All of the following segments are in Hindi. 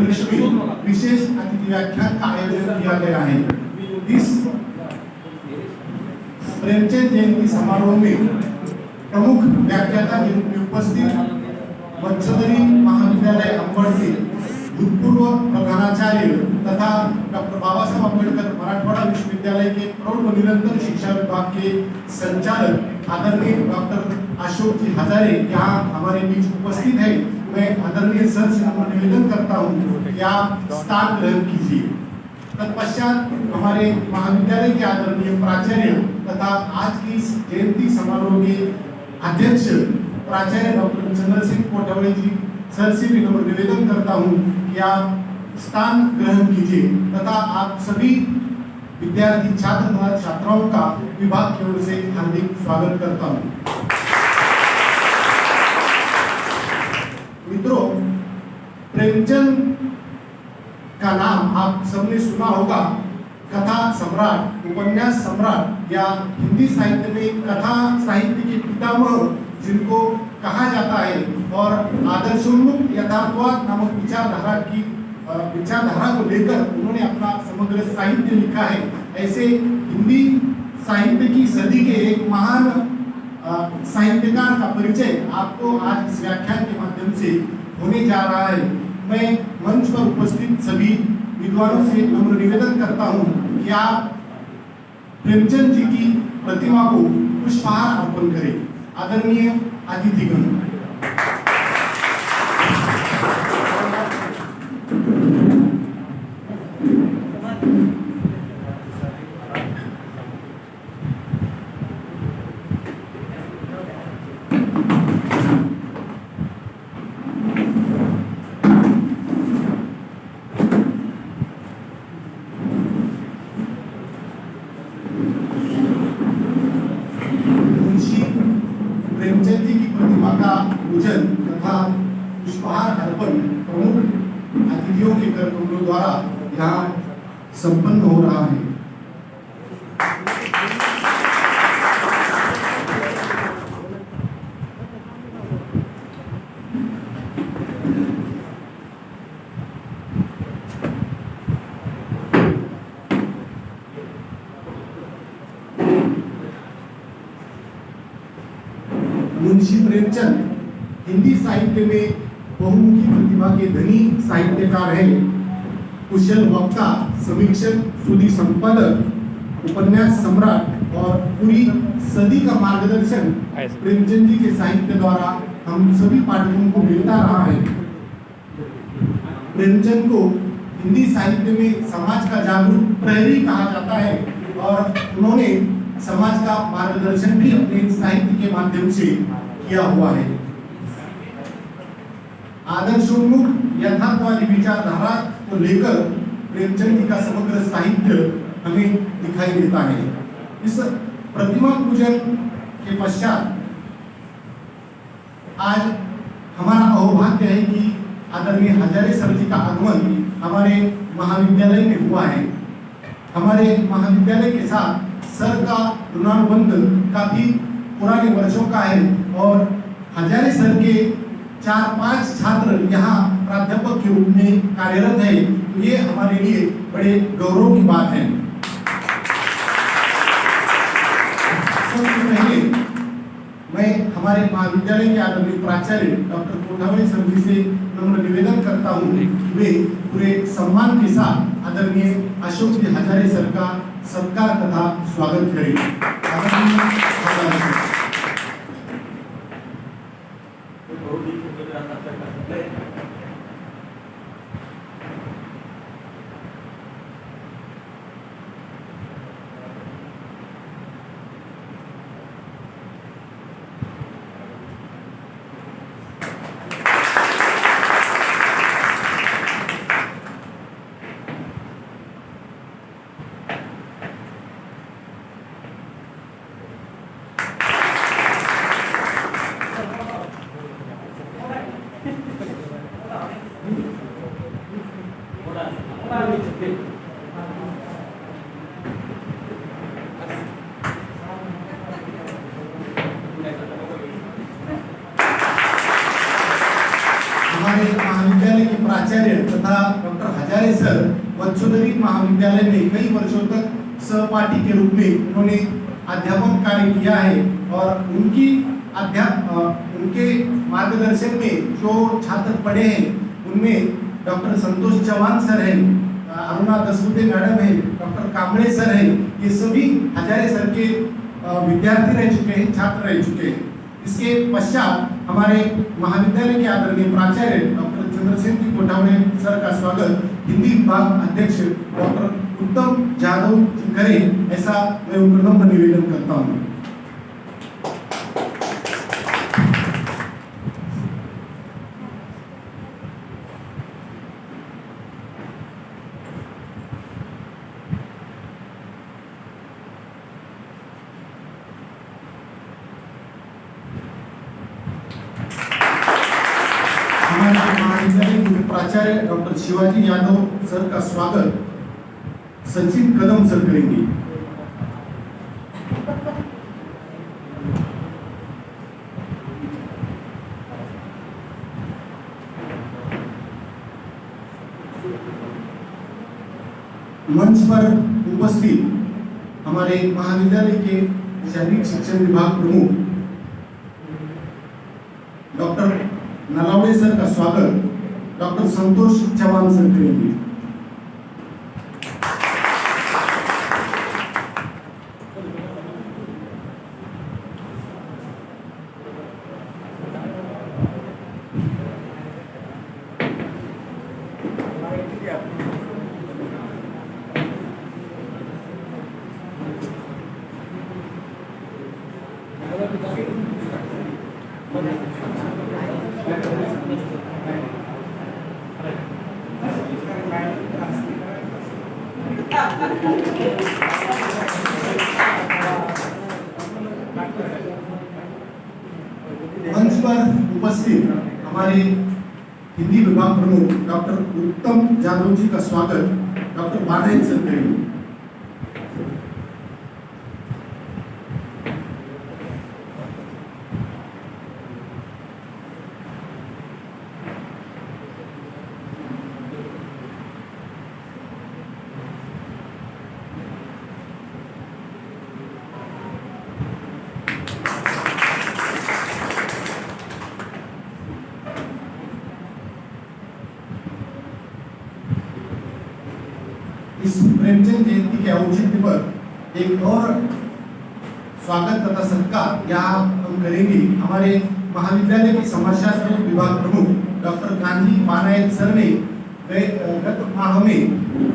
लक्ष्मी विशेष अतिथि व्याख्यान का आयोजन किया गया है। इस प्रेमचंद जयंती समारोह में प्रमुख व्याख्याता के रूप में उपस्थित वत्सदरी महाविद्यालय अंबड़ के भूतपूर्व प्रधानाचार्य तथा डॉक्टर बाबा साहब अम्बेडकर मराठवाड़ा विश्वविद्यालय के प्रौढ़ व निरंतर शिक्षा विभाग के संचालक आदरणीय डॉक्टर अशोक जी हजारे यहाँ हमारे बीच उपस्थित है। मैं आदरणीय सर से निवेदन करता हूँ कि आप स्थान ग्रहण कीजिए। तत्पश्चात हमारे महाविद्यालय के आदरणीय प्राचार्य तथा आज की इस जयंती समारोह के अध्यक्ष प्राचार्य डॉक्टर चंद्रसिंह कोटवानी जी सर से भी मैं निवेदन करता हूं कि आप स्थान ग्रहण कीजिए तथा आप सभी विद्यार्थी छात्र तथा छात्राओं का विभाग की ओर से हार्दिक स्वागत करता हूं। मित्रों, प्रेमचंद का नाम आप सबने सुना होगा। कथा सम्राट, उपन्यास सम्राट या हिंदी साहित्य में कथा साहित्य के पितामह जिनको कहा जाता है और आदर्शोन्मुख यथार्थवाद नामक विचारधारा को लेकर उन्होंने अपना समग्र साहित्य लिखा है। ऐसे हिंदी साहित्य की सदी के एक महान साहित्यकार का परिचय आपको आज इस व्याख्यान के माध्यम से होने जा रहा है। मैं मंच पर उपस्थित सभी विद्वानों से नम्र निवेदन करता हूं कि आप प्रेमचंद जी की प्रतिमा को पुष्पहार अर्पण करें। आदरणीय अतिथिगण, प्रेमचंद जी की प्रतिमा का पूजन तथा पुष्पहार अर्पण प्रमुख अतिथियों के कर्तव्यों द्वारा यहाँ संपन्न हो रहा है। मुंशी प्रेमचंद हिंदी साहित्य में बहुमुखी प्रतिभा के धनी साहित्यकार हैं। कुशल वक्ता, समीक्षक, सुधी संपादक, उपन्यास सम्राट और पूरी सदी का मार्गदर्शन प्रेमचंद जी के साहित्य द्वारा हम सभी पाठकों को मिलता रहा है। प्रेमचंद को हिंदी साहित्य में समाज का जागरूक प्रहरी कहा जाता है और उन्होंने समाज का मार्गदर्शन भी अपने साहित्य के माध्यम से किया हुआ है। आदर्शोन्मुख यथार्थवादी विचारधारा को लेकर प्रेमचंद जी का समग्र साहित्य हमें दिखाई देता है। इस प्रतिमा पूजन के पश्चात आज हमारा अहोभाग्य है कि आदरणीय हजारे सर जी का आगमन हमारे महाविद्यालय में हुआ है। हमारे महाविद्यालय के साथ सर का ऋणानुबंध काफी पुराने वर्षों का है और हजारे सर के 4-5 छात्र यहाँ प्राध्यापक के रूप में कार्यरत है। तो ये हमारे लिए बड़े गौरव की बात है। सबसे पहले मैं हमारे महाविद्यालय के आदरणीय प्राचार्य डॉक्टर कोठावली सर जी से नम्र निवेदन करता हूँ कि वे पूरे सम्मान के साथ आदरणीय अशोक जी हजारे सर का सत्कार तथा स्वागत करें। हमारे महाविद्यालय के प्राचार्य तथा तथा डॉक्टर हजारे सर वत्सोदरी महाविद्यालय में कई वर्षों तक सहपाठी के रूप में उन्होंने अध्यापन कार्य किया है और उनके मार्गदर्शन में जो छात्र पढ़े हैं उनमें डॉक्टर संतोष चौहान सर हैं, अरुणा दसबुते मैडम है, डॉक्टर कांबळे सर हैं, ये सभी हजारे सर के विद्यार्थी रह चुके हैं, छात्र रह चुके हैं। इसके पश्चात हमारे महाविद्यालय के आदरणीय प्राचार्य डॉक्टर चंद्रसेन जी कोठावड़े सर का स्वागत हिंदी विभाग अध्यक्ष डॉक्टर उत्तम जाधव जी करें, ऐसा मैं उपक्रम निवेदन करता हूँ। प्राचार्य डॉक्टर शिवाजी यादव सर का स्वागत सचिन कदम सर करेंगे। मंच पर उपस्थित हमारे महाविद्यालय के शारीरिक शिक्षण विभाग प्रमुख डॉक्टर नलावड़े सर का स्वागत डॉक्टर संतोष चौहान सर करेंगे। मंच पर उपस्थित हमारे हिंदी विभाग प्रमुख डॉक्टर उत्तम जाधव जी का स्वागत डॉक्टर बादल सर करेंगे। इस प्रेमचंद जयंती के औचित्य पर एक और स्वागत तथा सत्कार यहाँ हम करेंगे। हमारे महाविद्यालय के समाजशास्त्र विभाग प्रमुख डॉक्टर गांधी पानायत सर ने गत माह में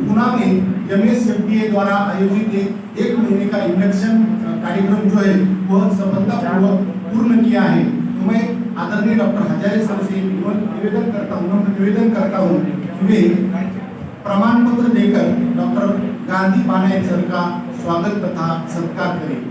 पुणे में एमएसएफडीए द्वारा आयोजित एक महीने का इंडक्शन कार्यक्रम जो है वह सफलतापूर्वक पूर्ण किया है। तो मैं आदरणीय डॉक्टर हजारे सर से निवेदन करता हूँ कि वे प्रमाण पत्र देकर डॉक्टर गांधी पानायत सर का स्वागत तथा सत्कार करें।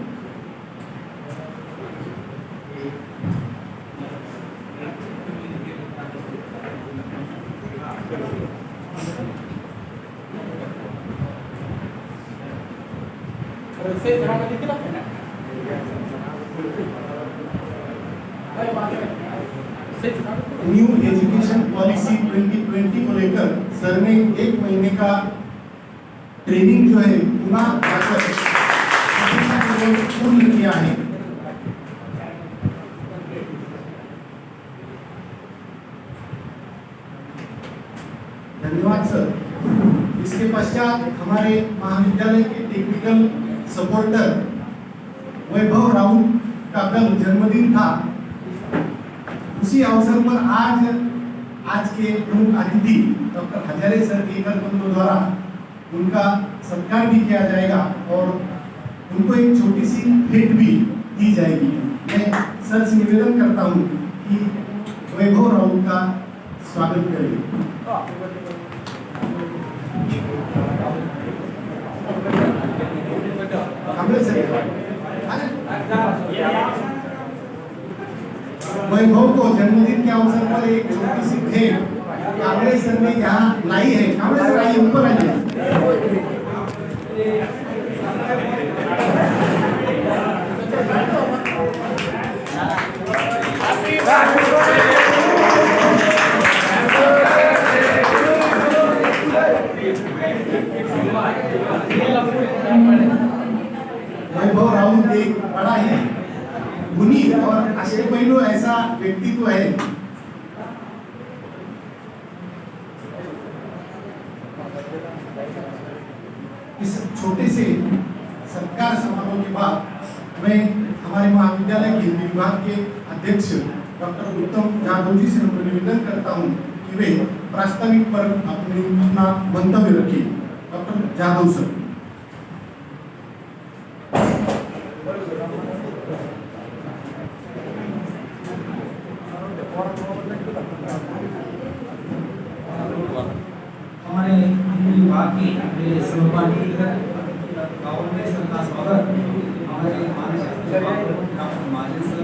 न्यू एजुकेशन पॉलिसी 2020 को लेकर सर ने एक महीने का ट्रेनिंग जो है पुनः पूर्ण किया है। धन्यवाद सर। इसके पश्चात हमारे महाविद्यालय के टेक्निकल सपोर्टर वैभव राउत का कल जन्मदिन था। उसी अवसर पर आज के प्रमुख अतिथि डॉक्टर हजारे सर के कर्तव्यों द्वारा उनका सत्कार भी किया जाएगा और उनको एक छोटी सी भेंट भी दी जाएगी। मैं सर से निवेदन करता हूं कि वैभव राउत का स्वागत करें। वैभव को जन्मदिन के अवसर पर एक छोटी सी भेंट कांबळे सर ने यहाँ लाई है। कांबळे सर आइए, ऊपर आइए। वैभव राउत एक बड़ा ही गुणी और अष्टपैलू ऐसा व्यक्तित्व है। इस छोटे से सत्कार समारोह के बाद मैं हमारे महाविद्यालय के हिंदी विभाग के अध्यक्ष डॉक्टर उत्तम जाधव जी से निवेदन करता हूं कि वे प्रास्ताविक पर अपना मंतव्य रखिए। Doctor Jadhav sir. हमारे हिंदी विभाग के मेरे सहपाठी गाँव में सबका स्वागत। हमारे माननीय डॉक्टर महाजन सर,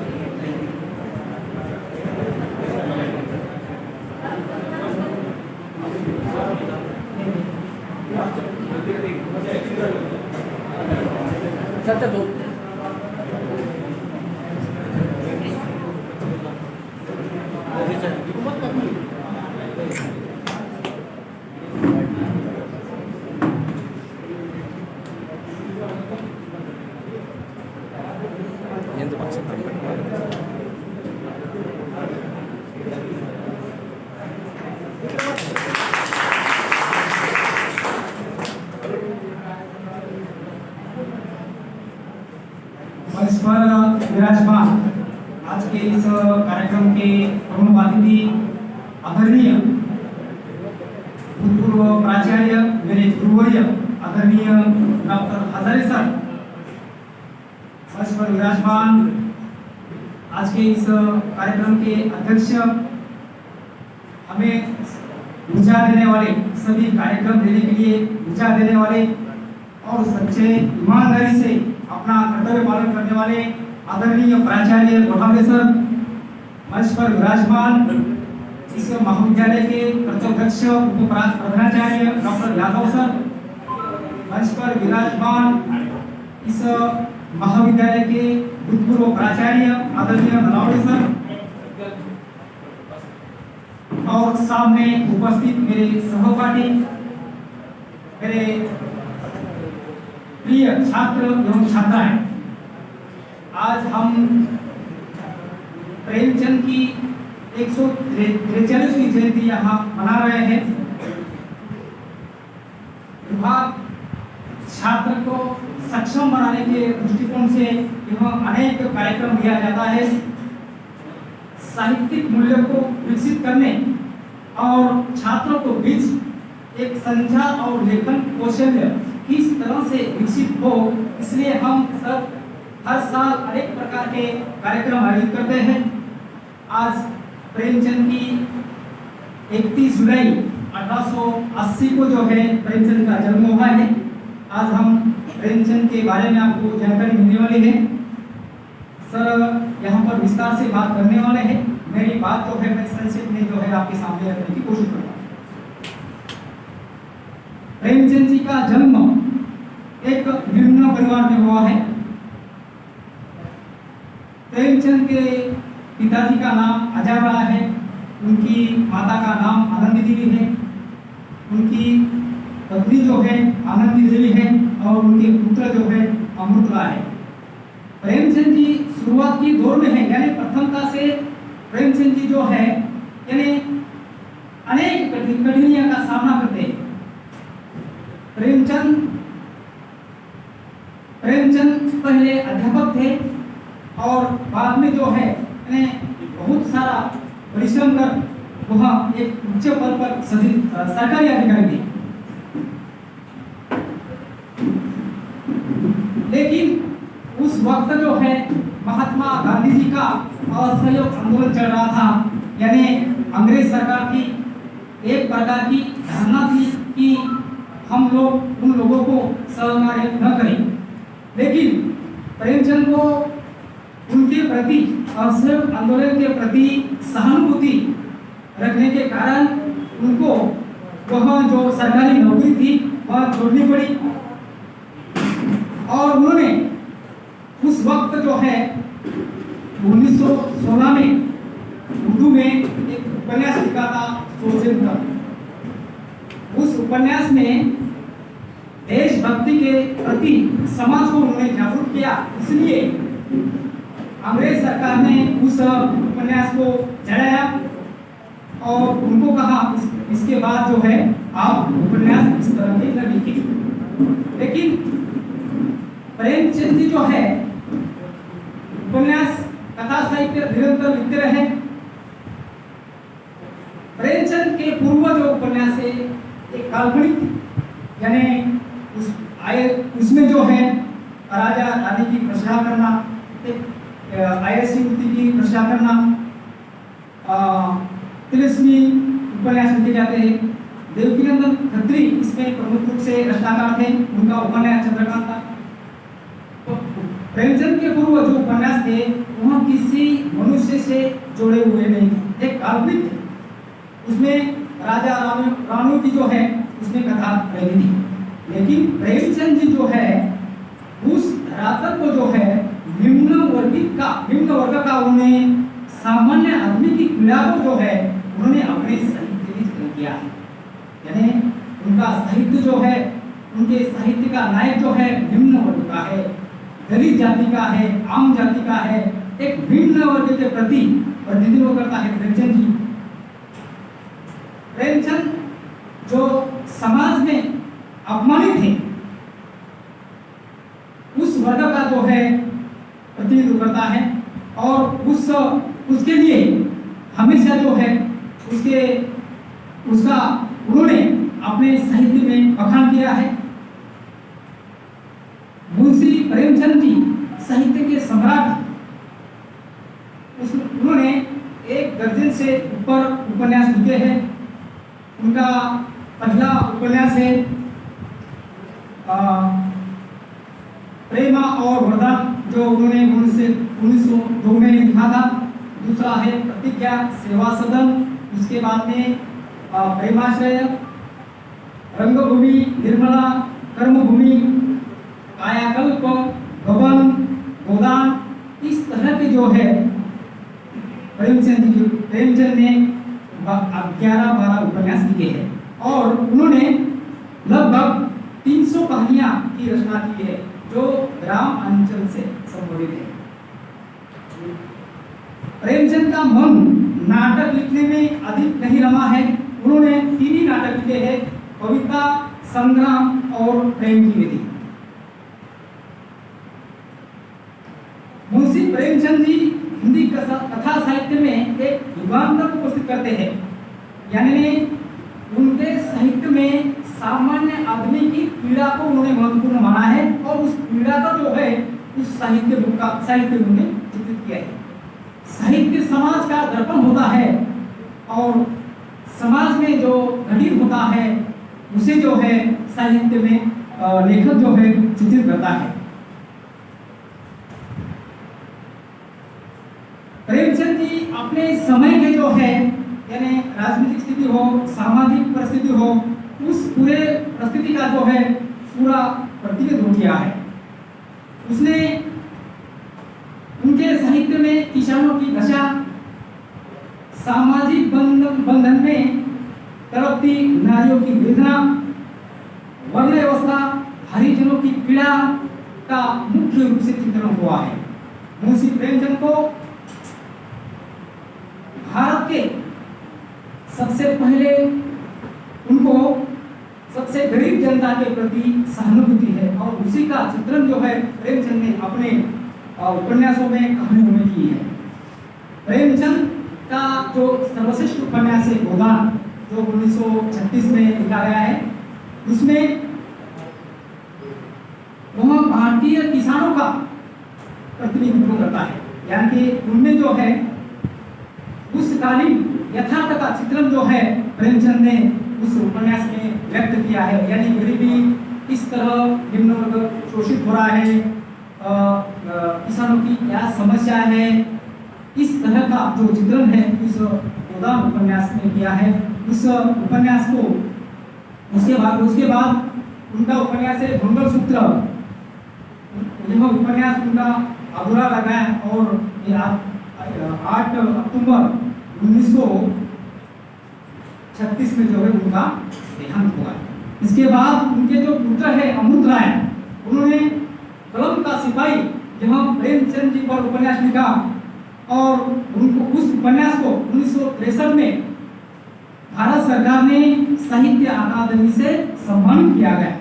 मंच पर विराजमान आज के इस कार्यक्रम के प्रमुख अतिथि आदरणीय भूतपूर्व प्राचार्य मेरे गुरुवर्य आदरणीय डॉक्टर हजारे सर, मंच पर विराजमान आज के इस कार्यक्रम के अध्यक्ष, हमें ऊर्जा देने वाले, सभी कार्यक्रम देने के लिए ऊर्जा देने वाले और सच्चे ईमानदारी से अपना कर्तव्य पालन करने वाले आदरणीय प्राचार्य गोठावले सर, मंच पर विराजमान इस महाविद्यालय के प्रथमाध्यक्ष उप प्रधानाचार्य डॉक्टर यादव सर, मंच पर विराजमान इस महाविद्यालय के भूतपूर्व प्राचार्य आदरणीय नलावड़े सर और सामने उपस्थित मेरे सहपाठी, मेरे प्रिय छात्र एवं छात्राएं। आज हम प्रेमचंद की 143वीं जयंती यहाँ मना रहे हैं। विभाग छात्र को सक्षम बनाने के दृष्टिकोण से यह अनेक कार्यक्रम दिया जाता है। साहित्यिक मूल्यों को विकसित करने और छात्रों को बीच एक संचार और लेखन कौशल्य किस तरह से विकसित हो, इसलिए हम सब हर साल अनेक प्रकार के कार्यक्रम आयोजित करते हैं। आज प्रेमचंद की 31 जुलाई 1880 को जो है प्रेमचंद का जन्म हुआ है। आज हम प्रेमचंद के बारे में आपको जानकारी मिलने वाली है। सर यहाँ पर विस्तार से बात करने वाले हैं। मेरी बात जो है मैं संक्षिप्त में जो है आपके सामने रखने की कोशिश करूँगा। प्रेमचंद जी का जन्म एक निम्न परिवार में हुआ है। प्रेमचंद के पिताजी का नाम अजयराय है, उनकी माता का नाम आनंदी देवी है, उनकी पत्नी जो है आनंदी देवी है और उनके पुत्र जो है अमृतराय है। प्रेमचंद जी शुरुआत की दौर में है, यानी प्रथमता से प्रेमचंद जी जो है यानी अनेक कठिनाइयों का सामना करते हैं। प्रेमचंद पहले अध्यापक थे और बाद में जो है बहुत सारा परिश्रम कर वह एक उच्च पद पर सरकारी अधिकारी थे। लेकिन उस वक्त जो है महात्मा गांधी जी का असहयोग आंदोलन चल रहा था, यानी अंग्रेज सरकार की एक प्रकार की धारणा थी कि हम लोग उन लोगों को सहकार्य न करें। लेकिन प्रेमचंद को उनके प्रति असहयोग आंदोलन के प्रति सहानुभूति रखने के कारण उनको वह जो सरकारी नौकरी थी वह छोड़नी पड़ी और उन्होंने उस वक्त जो है 1916 में उर्दू में एक उपन्यास लिखा था सोचेंद्र। उस उपन्यास में देशभक्ति के प्रति समाज को उन्होंने जागरूक किया, इसलिए अंग्रेज सरकार ने उस उपन्यास को जलाया और उनको कहा इसके बाद जो है आप उपन्यास इस तरह के न लिखिए। लेकिन प्रेमचंद जी जो है उपन्यास कथा साहित्य निरंतर लिखते रहे। प्रेमचंद के पूर्व जो उपन्यास है एक काल्पनिक थी, यानी उसमें जो है राजा रानी की प्रशंसा करना, आईएएस की प्रशंसा करना, तिलस्मी उपन्यास लिखे जाते हैं। देवकीनंदन खत्री इसमें प्रमुख रूप से रचनाकार थे, उनका उपन्यास चंद्रकांत था। तो प्रेमचंद के पूर्व जो उपन्यास थे वह किसी मनुष्य से जुड़े हुए नहीं थे, एक काल्पनिक थे। उसमें राजा रानी की जो है उसमें कथा रही थी। लेकिन प्रेमचंद जी जो है उस धरातल को जो है निम्न वर्ग का उन्होंने सामान्य आदमी की पीड़ा को जो है उन्होंने अपने साहित्य में चित्रण किया है। यानी उनका साहित्य जो है, उनके साहित्य का नायक जो है निम्न वर्ग का है, दलित जाति का है, आम जाति का है, एक भिन्न वर्ग के प्रति प्रतिनिधित्व करता है प्रेमचंद जी। प्रेमचंद जो समाज में अपमानित है उस वर्ग का जो है प्रतिनिधित्व करता है और उसके लिए हमेशा जो है उसका उन्होंने अपने साहित्य में बखान किया है। मुंशी प्रेमचंद जी साहित्य के सम्राट, उन्होंने 1 दर्जन से ऊपर उपन्यास लिखे हैं। उनका पहला उपन्यास है प्रेमा और वरदान, जो उन्होंने 1902 में लिखा था। दूसरा है प्रतिज्ञा, सेवा सदन, उसके बाद में प्रेमाश्रय, रंगभूमि, निर्मला, कर्मभूमि, कायाकल्प, गबन, गोदान, इस तरह के जो है प्रेमचंद ने 11-12 उपन्यास लिखे हैं और उन्होंने लगभग 300 कहानियां की रचना की है जो ग्राम अंचल से संबंधित है। प्रेमचंद का मन नाटक लिखने में अधिक नहीं रमा है। उन्होंने 3 ही नाटक लिखे हैं, कविता, संग्राम और प्रेम की विधि। मुंशी प्रेमचंद जी हिंदी कथा साहित्य में एक युगांतर को उपस्थित करते हैं, यानी उनके साहित्य में सामान्य आदमी की पीड़ा को उन्होंने महत्वपूर्ण माना है और उस पीड़ा का जो है उस साहित्य उन्होंने चित्रित किया है। साहित्य समाज का दर्पण होता है और समाज में जो घटित होता है उसे जो है साहित्य में लेखक जो है चित्रित करता है। प्रेमचंद जी अपने समय के जो है यानी राजनीतिक स्थिति हो, सामाजिक परिस्थिति हो, उस पूरे परिस्थिति का जो है पूरा प्रतिनिधित्व किया है। उसने उनके साहित्य में किसानों की दशा, सामाजिक बंधन में तड़पती नारियों की वेदना, वर्ण व्यवस्था, हरिजनों की पीड़ा का मुख्य रूप से चित्रण हुआ है। मुंशी प्रेमचंद को भारत के सबसे पहले उनको सबसे गरीब जनता के प्रति सहानुभूति है और उसी का चित्रण जो है प्रेमचंद ने अपने उपन्यासों में, कहानियों में की है। प्रेमचंद का जो सर्वश्रेष्ठ उपन्यास है गोदान, जो 1936 में लिखा गया है, उसमें वह भारतीय किसानों का प्रतिनिधित्व करता है, यानी कि उनमें जो है उस कालीन यथार्थ का चित्रण जो है प्रेमचंद ने उस उपन्यास में व्यक्त किया है। यानी गरीबी किस तरह निम्न वर्ग शोषित हो रहा है, किसानों की क्या समस्या है, इस तरह का जो चित्रण है उस गोदान उपन्यास में किया है। उस उपन्यास को उसके बाद उनका उपन्यास है मंगलसूत्र। यह उपन्यास उनका अधूरा लगा और 8 अक्टूबर 1936 में जो है उनका देहांत हुआ। इसके बाद उनके जो पुत्र है अमृत राय, उन्होंने कलम का सिपाही जहाँ प्रेमचंद जी पर उपन्यास लिखा और उनको उस उपन्यास को 1963 में भारत सरकार ने साहित्य अकादमी से सम्मानित किया गया।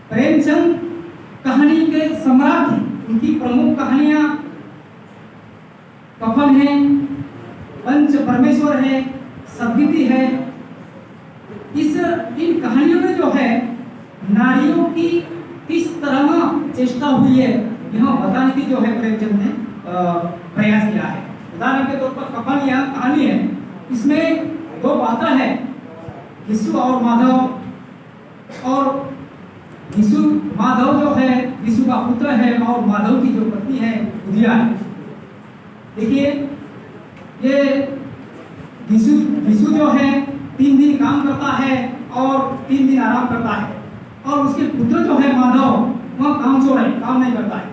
प्रेमचंद कहानी के सम्राट थे। उनकी प्रमुख कहानियां कफन है, पंच परमेश्वर है, सदगति है। इन कहानियों में जो है नारियों की किस तरह चेष्टा हुई है यह बताने की जो है प्रेमचंद ने प्रयास किया है। उदाहरण के तौर पर कफन यह कहानी है, इसमें दो पात्र है, विशु और माधव। और विशु माधव जो है विशु का पुत्र है और माधव की जो पत्नी है बुधिया है। देखिए ये विशु जो है 3 दिन काम करता है और 3 दिन आराम करता है, और उसके पुत्र जो है माधव वह कामचोर है, काम नहीं करता है।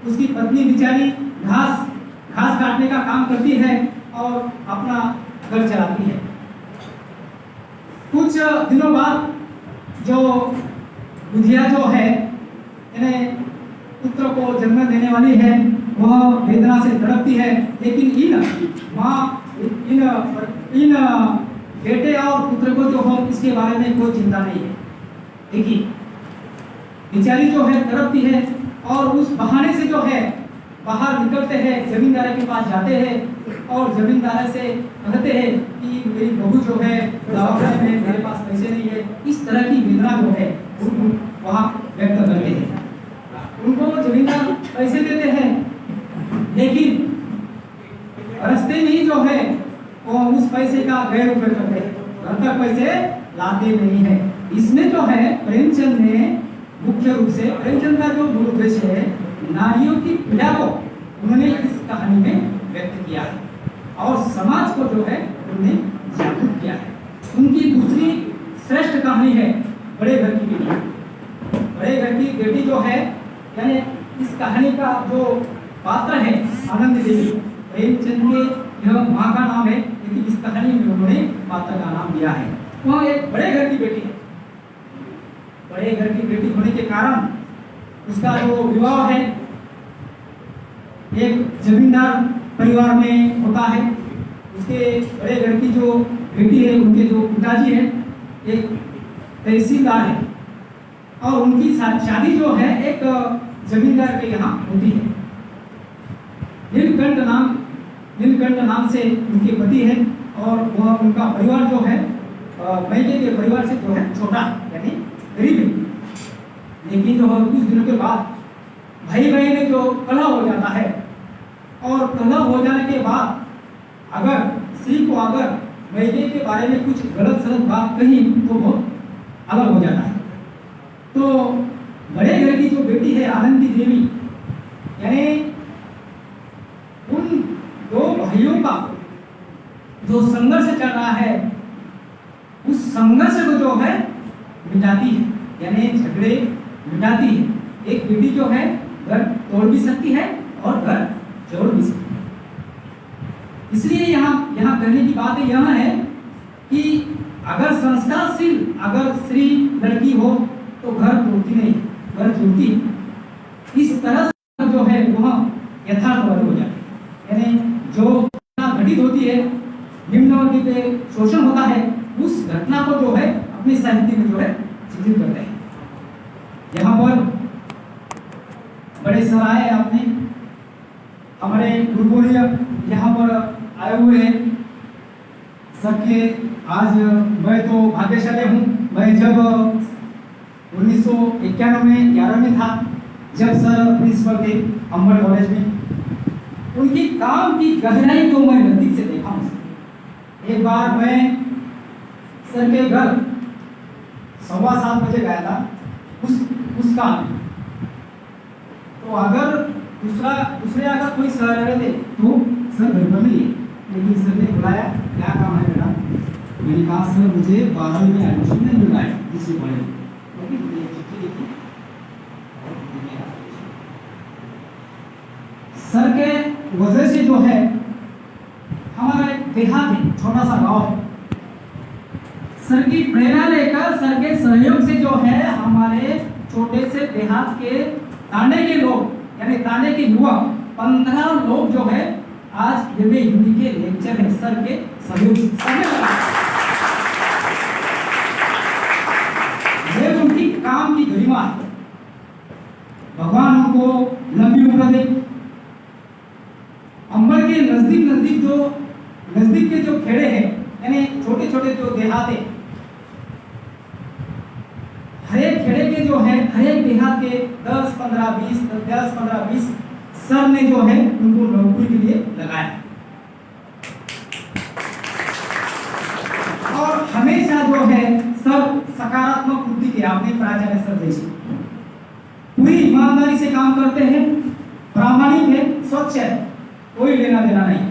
उसकी पत्नी बेचारी घास काटने का काम करती है और अपना घर चलाती है। कुछ दिनों बाद जो बुधिया जो है यानी पुत्र को जन्म देने वाली है, वह वेदना से तड़पती है, लेकिन इन बेटे और पुत्र को जो हो इसके बारे में कोई चिंता नहीं है। देखिए बेचारी जो है तड़पती है और उस बहाने से जो है बाहर निकलते हैं, जमींदार के पास जाते हैं और जमींदार से कहते हैं कि मेरी बहू जो है दवाखाने में, मेरे पास पैसे नहीं है। इस तरह की वेदना जो है वहाँ व्यक्त करते हैं। उनको जमींदार पैसे देते हैं, लेकिन रास्ते में ही जो है वो उस पैसे का गैर उपयोग करते हैं, घर तक पैसे लाते नहीं है। इसमें जो है प्रेमचंद ने मुख्य रूप से, प्रेमचंद का जो मूल उद्देश्य है नारियों की पीड़ा को उन्होंने इस कहानी में व्यक्त किया है और समाज को जो है उन्होंने जागरूक किया है। उनकी दूसरी श्रेष्ठ कहानी है बड़े घर की बेटी। बड़े घर की बेटी जो है यानी इस कहानी का जो पात्र है आनंद देवी, प्रेमचंद के यह माँ का नाम है, लेकिन इस कहानी में उन्होंने पात्र का नाम दिया है। वह एक बड़े घर की बेटी है। बड़े घर की बेटी होने के कारण उसका जो विवाह है एक जमींदार परिवार में होता है। उसके बड़े घर की जो बेटी है, उनके जो पिताजी है एक तहसीलदार है और उनकी शादी जो है एक जमींदार के यहाँ होती है। नीलकंठ नाम से उनके पति है और वह उनका परिवार जो है मैके के परिवार से जो है छोटा यानी गरीब है। लेकिन जो कुछ दिनों के बाद भाई बहन में जो कलह हो जाता है और कलह हो जाने के बाद अगर स्त्री को अगर मैके के बारे में कुछ गलत सलत बात कही तो बहुत अलग हो जाता है। तो बड़े घर की जो बेटी है आनंदी देवी यानी उन दो भाइयों का जो संघर्ष चल रहा है उस संघर्ष को जो है मिटाती है, यानी झगड़े मिटाती है। एक बेटी जो है घर तोड़ भी सकती है और घर जोड़ भी सकती है। इसलिए यहाँ कहने की बात यह है कि अगर संस्कारशील अगर स्त्री लड़की हो तो घर टूटती नहीं, घर जुड़ती है। इस तरह से जो है वह यथार्थवादी हो जाती है, यानी जो घटना घटित होती है निम्न वर्ग पे शोषण होता है उस घटना को जो है अपने साहित्य में जो है चित्रित करते हैं। यहाँ पर बड़े सर आए अपने हमारे गुरुकुल यहाँ पर आए हुए हैं। सबके आज मैं तो भाग्यशाली हूँ। मैं जब 1991 में 11वीं था जब सर प्रिंसिपल थे अम्बर कॉलेज में, उनकी काम की गहराई को मैं नजदीक से देखा हूँ। एक बार मैं सर के घर 7:15 बजे गया था उसका तो अगर दूसरे अगर कोई सर रहे थे तो सर घर पर नहीं है, लेकिन सर ने बुलाया क्या काम है बेटा। मैंने कहा सर मुझे 12वीं में एडमिशन नहीं मिला है किसी कॉलेज में। सर के वजह से जो है हमारा एक देहात है, छोटा सा गांव है, सर की प्रेरणा लेकर, सर के सहयोग से जो है हमारे छोटे से देहात के तांडे के लोग यानी तांडे के युवा 15 लोग जो है आज ये हिंदी के लेक्चर है सर के सहयोग से। ये उनकी काम की गरिमा है। भगवान उनको लंबी उम्र दे। अंबर के नजदीक के जो खेड़े हैं यानी छोटे छोटे जो देहात है, हर एक खेड़े के जो है हर एक देहात के 10-15-20 सर ने जो है उनको नौकरी के लिए लगाया और हमेशा जो है सब सकारात्मक बुद्धि के अपने प्राचार्य सर जैसे पूरी ईमानदारी से काम करते हैं, प्रामाणिक है, स्वच्छ है, कोई लेना देना नहीं।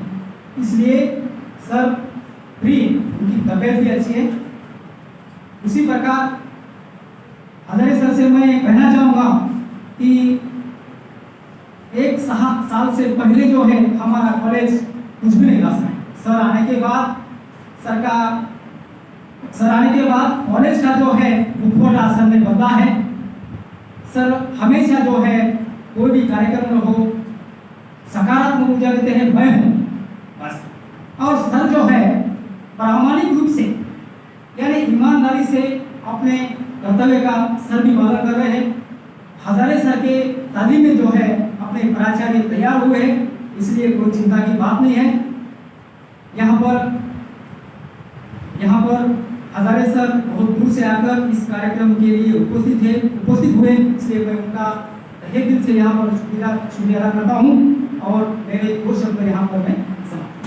इसलिए सर फ्री, उनकी तबीयत भी अच्छी है। उसी प्रकार हजारे सर से मैं कहना चाहूँगा कि 1 साल से पहले जो है हमारा कॉलेज कुछ भी नहीं था। सर आने के बाद कॉलेज का जो है भूगोल सर ने बदला है। सर हमेशा जो है कोई भी कार्यक्रम में हो सकारात्मक ऊर्जा देते हैं, मैं हूँ बस। और सर जो है प्रामाणिक रूप से यानी ईमानदारी से अपने कर्तव्य का सर भी पालन कर रहे हैं। हजारे सर के तालीम में जो है अपने प्राचार्य तैयार हुए हैं, इसलिए कोई चिंता की बात नहीं है। यहाँ पर हजारे सर बहुत दूर से आकर इस कार्यक्रम के लिए उपस्थित हुए, इसलिए मैं उनका तहे दिल से यहाँ पर शुक्रिया अदा करता हूँ और मेरे 2 शब्द यहाँ पर मैं समाप्त।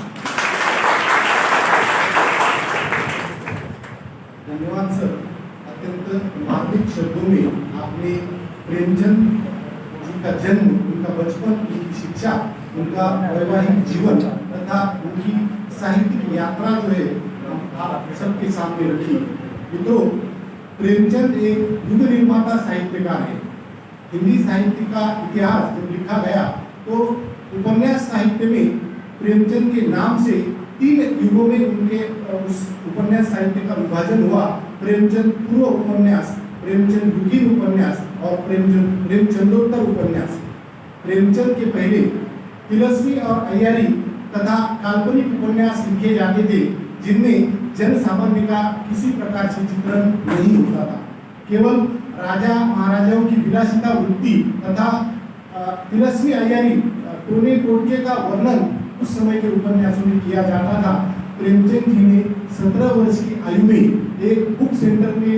धन्यवाद सर। अत्यंत मार्मिक शब्दों में आपने प्रेमचंद जी का जन्म, उनका बचपन, उनकी शिक्षा, उनका वैवाहिक जीवन तथा उनकी साहित्यिक यात्रा जो है आप सबके सामने रखी। मित्रों, प्रेमचंद एक युग निर्माता साहित्यकार है। हिंदी साहित्य का इतिहास जब लिखा गया तो उपन्यास साहित्य में प्रेमचंद के नाम से 3 युगों में उनके उस उपन्यास साहित्य का विभाजन हुआ। प्रेमचंद पूर्व उपन्यास, प्रेमचंद युगीन उपन्यास और प्रेमचंदोत्तर उपन्यास। प्रेमचंद के पहले तिलस्मी और अय्यारी तथा काल्पनिक उपन्यास लिखे जाते थे जिनमें जन सामान्य का किसी प्रकार से चित्रण नहीं होता था। केवल राजा महाराजाओं की विलासिता वृत्ति तथा तिलस्मी अय्यारी टोने टोटके का वर्णन उस समय के उपन्यासों में किया जाता था। प्रेमचंद जी ने 17 वर्ष की आयु में एक बुक सेंटर में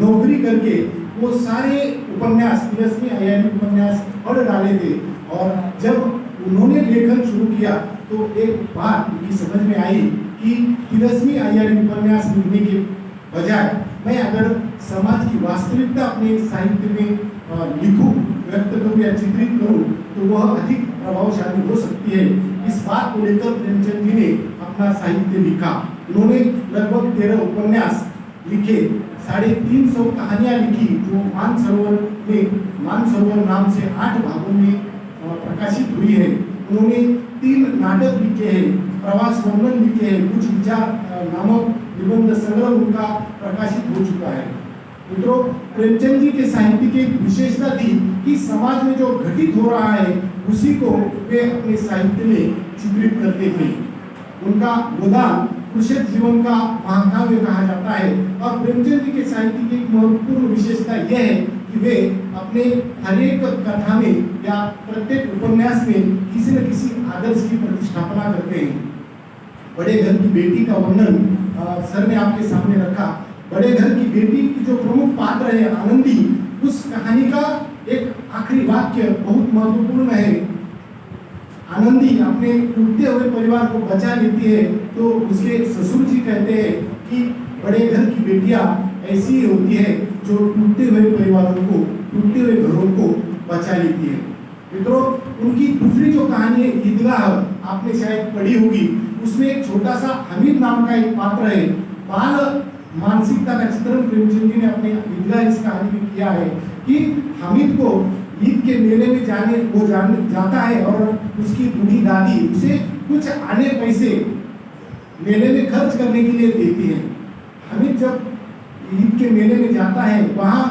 नौकरी करके वो सारे उपन्यास, तिलस्मी अय्यारी उपन्यास पढ़ डाले थे। और जब उन्होंने लेखन शुरू किया तो एक बात उनकी समझ में आई कि तिलस्मी अय्यारी उपन्यास लिखने के बजाय मैं अगर समाज की वास्तविकता अपने साहित्य में लिखूं, व्यक्त करूं या चित्रित करूं तो वह अधिक प्रभावशाली हो सकती है। इस बात को लेकर प्रेमचंद जी ने अपना साहित्य लिखा। उन्होंने लगभग 13 उपन्यास लिखे, 350 कहानियां लिखी जो मानसरोवर नाम से 8 भागों में प्रकाशित हुई है। उन्होंने 3 नाटक लिखे हैं, प्रवास वर्णन लिखे हैं, कुछ विचार नामक निबंध संग्रह उनका प्रकाशित हो चुका है। मित्रों, प्रेमचंद जी के साहित्य की एक विशेषता थी कि समाज में जो घटित हो रहा है उसी को वे अपने साहित्य में चित्रित करते थे। उनका गोदान कुशल जीवन का महाकाव्य कहा जाता है। और प्रेमचंद जी के साहित्य की एक महत्वपूर्ण विशेषता यह है कि वे अपने हर एक कथा में या प्रत्येक उपन्यास में किसी न किसी आदर्श की प्रतिष्ठापना करते हैं। बड़े घर की बेटी का वर्णन सर ने आपके सामने रखा। बड़े घर की बेटी की जो प्रमुख पात्र है आनंदी, उस कहानी का एक आखिरी वाक्य बहुत महत्वपूर्ण है। आनंदी अपने टूटते हुए परिवार को बचा लेती है तो उसके ससुर जी कहते हैं कि बड़े घर की बेटियां ऐसी होती है जो टूटते हुए परिवारों को, टूटते हुए घरों को बचा लेती है। मित्रों, उनकी दूसरी जो कहानी है ईदगाह, आपने शायद पढ़ी होगी। उसमें एक छोटा सा हमीद नाम का एक पात्र है। बाल मानसिकता का चित्रण प्रेमचंद जी ने अपने ईदगाह इस कहानी में किया है कि हामिद को ईद के मेले में जाता है और उसकी बूढ़ी दादी उसे कुछ आने पैसे मेले में खर्च करने के लिए देती है। हामिद जब ईद के मेले में जाता है, वहाँ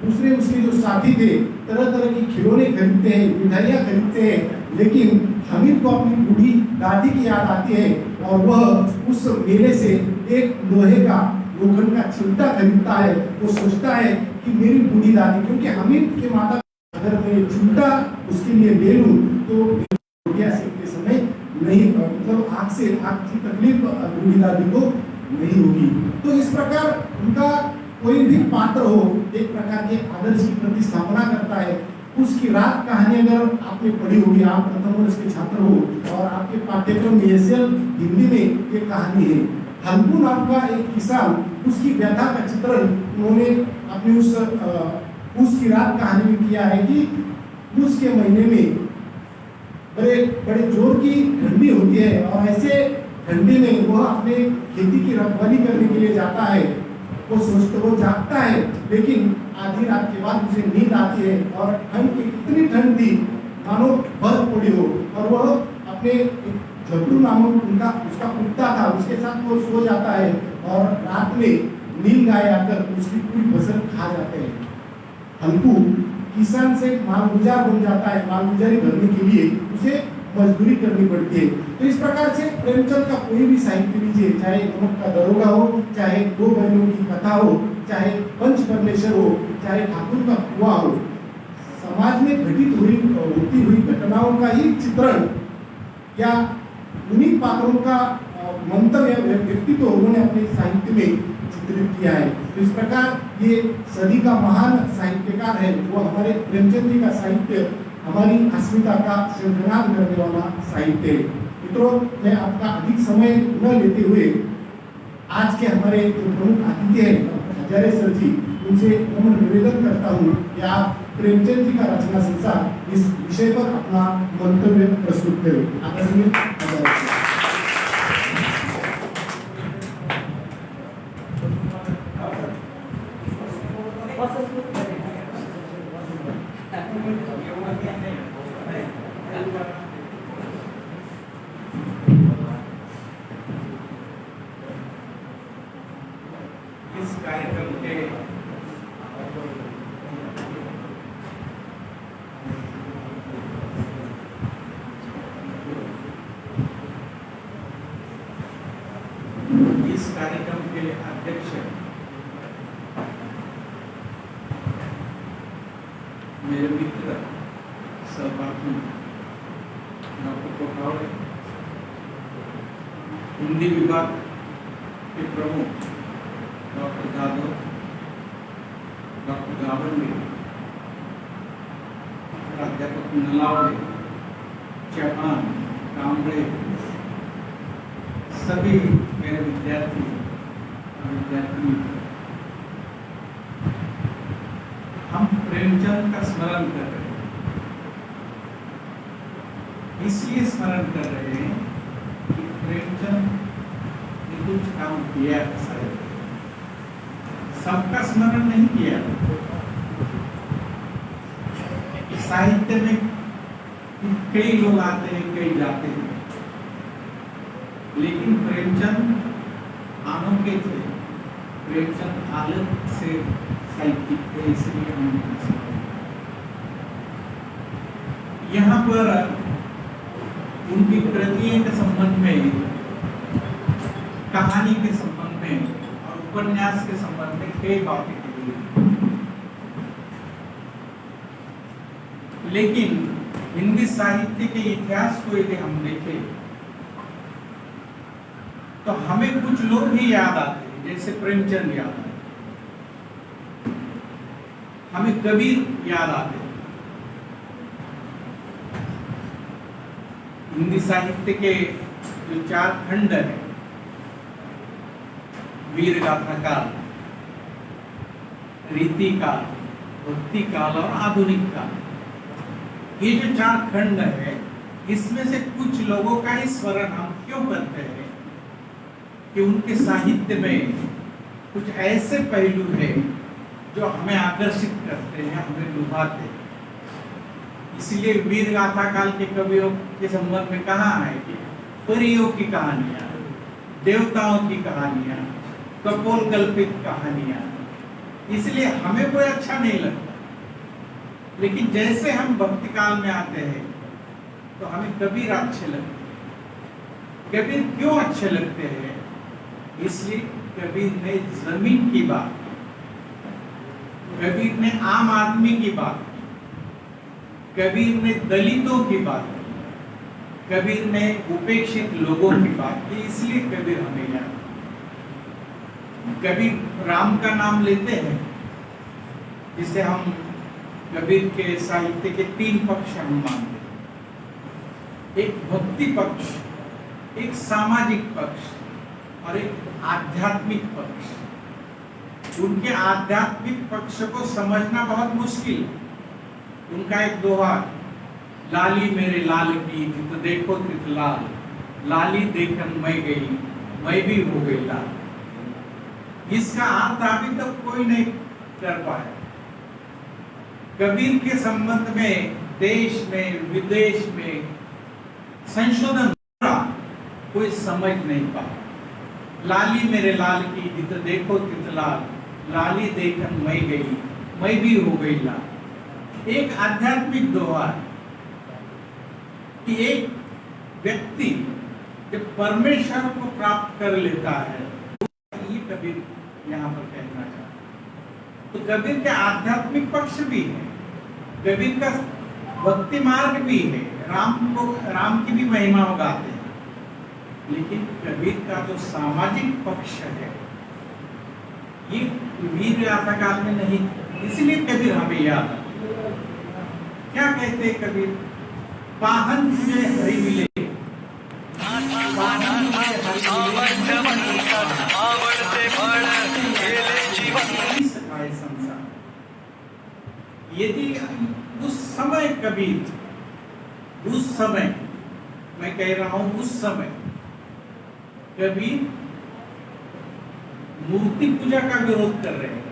दूसरे उसके जो साथी थे तरह तरह की खिलौने खरीदते हैं, मिठाइयाँ खरीदते हैं, लेकिन हामिद को अपनी बूढ़ी दादी की याद आती है और वह उस मेले से एक लोखंड का चिमटा खरीदता है। वो सोचता है कि मेरी बूढ़ी दादी, क्योंकि हामिद के माता अगर मैं चिमटा उसके लिए ले लूँ तो रोटियां सेकते समय नहीं, मतलब आग की तकलीफ बूढ़ी दादी को नहीं होगी। तो इस प्रकार उनका कोई भी पात्र हो एक प्रकार के आदर्श की प्रतिस्थापना करता है। उसकी रात कहानी अगर आपने पढ़ी होगी, आप प्रथम वर्ष के छात्र हो और आपके पाठ्यक्रम में हिंदी में ये कहानी है। हल्कू नाम का एक किसान, उसकी व्यथा का चित्रण उन्होंने अपनी उसकी रात कहानी में किया है कि पूस के महीने में बड़े जोर की ठंडी होती है और ऐसे ठंडी में वह अपने खेती की रखवाली करने के लिए जाता है। वो जागता है, लेकिन आधी रात के बाद उसे नींद आती है और ठंड इतनी ठंड थी मानो बर्फ पड़ी हो, और वह अपने झबरू नामक उसका कुत्ता था, उसके साथ वो सो जाता है और रात में नील गाय आकर उसकी पूरी फसल खा जाते हैं। हल्कू किसान से मालगुजार बन जाता है, मालगुजारी भरने के लिए उसे मजदूरी करनी पड़ती है। तो इस प्रकार से प्रेमचंद का कोई भी साहित्य लीजिए, चाहे नमक का दरोगा हो, चाहे दो बहनों की कथा हो, चाहे पंचकर्णेश्वर हो, चाहे ठाकुर का कुआं हो, समाज में घटित होती हुई घटनाओं का ही चित्रण या उन्हीं पात्रों का मंतव्य व्यक्तित्व उन्होंने अपने साहित्य में चित्रित किया है। तो इस प्रकार ये सदी का महान साहित्यकार है, वो हमारे प्रेमचंद जी का साहित्य हमारी अस्मिता का संग्राम करने वाला साहित्य है। मित्रों, मैं आपका अधिक समय न लेते हुए आज के हमारे जो प्रमुख अतिथि हैं हजारे सर जी, उनसे नम्र निवेदन करता हूँ कि आप प्रेमचंद जी का रचना संसार इस विषय पर अपना मंतव्य प्रस्तुत करें। आदरणीय इस कार्यक्रम के अध्यक्ष मेरे मित्र सहपाठी डॉक्टर कोठावड़े, हिंदी विभाग के प्रमुख डॉक्टर जाधव, डॉक्टर गावंडे, प्राध्यापक नलावड़े, चौहान, कांबड़े, सभी मेरे विद्यार्थी और विद्यार्थी, हम प्रेमचंद का स्मरण कर रहे हैं। इसलिए स्मरण कर रहे हैं कि प्रेमचंद ने कुछ काम किया है, शायद सबका स्मरण नहीं किया। साहित्य में कई लोग आते हैं, कई जाते हैं, लेकिन प्रेमचंद अनोखे थे। प्रेमचंद अलग से साहित्यिक थे, इसलिए हम यहाँ पर उनकी कृतियों के संबंध में, कहानी के संबंध में और उपन्यास के संबंध में कई बातें की गई, लेकिन हिंदी साहित्य के इतिहास को यदि हम देखें तो हमें कुछ लोग ही याद आते हैं, जैसे प्रेमचंद याद आते, हमें कबीर याद आते। हिंदी साहित्य के जो 4 खंड है, वीर गाथा काल, रीति काल, भक्ति काल और आधुनिक काल, ये जो 4 खंड है, इसमें से कुछ लोगों का ही स्मरण हम क्यों करते हैं कि उनके साहित्य में कुछ ऐसे पहलू हैं जो हमें आकर्षित करते हैं, हमें लुभाते हैं। इसलिए वीर गाथा काल के कवियों के संबंध में कहा है कि परियों की कहानियां, देवताओं की कहानियां, कपोलकल्पित कहानियां, इसलिए हमें कोई अच्छा नहीं लगता। लेकिन जैसे हम भक्ति काल में आते हैं तो हमें कबीर अच्छे लगते हैं। कबीर क्यों अच्छे लगते हैं? इसलिए कबीर ने जमीन की बात की, कबीर ने आम आदमी की बात की, कबीर ने दलितों की बात की, कबीर ने उपेक्षित लोगों की बात की, इसलिए कबीर हमें याद। कबीर राम का नाम लेते हैं, जिसे हम कबीर के साहित्य के 3 पक्ष हम मानते हैं। एक भक्ति पक्ष, एक सामाजिक पक्ष और एक आध्यात्मिक पक्ष। उनके आध्यात्मिक पक्ष को समझना बहुत मुश्किल है। उनका एक दोहा, लाली मेरे लाल की जित देखो तित लाल, लाली देखन मैं गई मैं भी हो गई लाल। इसका अर्थ अभी तक कोई नहीं कर पाया। कबीर के संबंध में देश में विदेश में संशोधन कोई समझ नहीं पाया। लाली मेरे लाल की जित देखो तित लाल, लाली देखन मैं गई मैं भी हो गई लाल। एक आध्यात्मिक दोहा कि एक व्यक्ति जब परमेश्वर को प्राप्त कर लेता है, ये कबीर यहाँ पर कहना चाहता है। तो कबीर के आध्यात्मिक पक्ष भी है, कबीर का भक्ति मार्ग भी है, राम की भी महिमा गाते हैं। लेकिन कबीर का जो सामाजिक पक्ष है ये वीर गाथा काल में नहीं, इसलिए कबीर हमें याद आता। क्या कहते हैं कबीर? पाहन में हरि मिले, यदि उस समय कबीर, उस समय मैं कह रहा हूं उस समय कबीर मूर्ति पूजा का विरोध कर रहे हैं।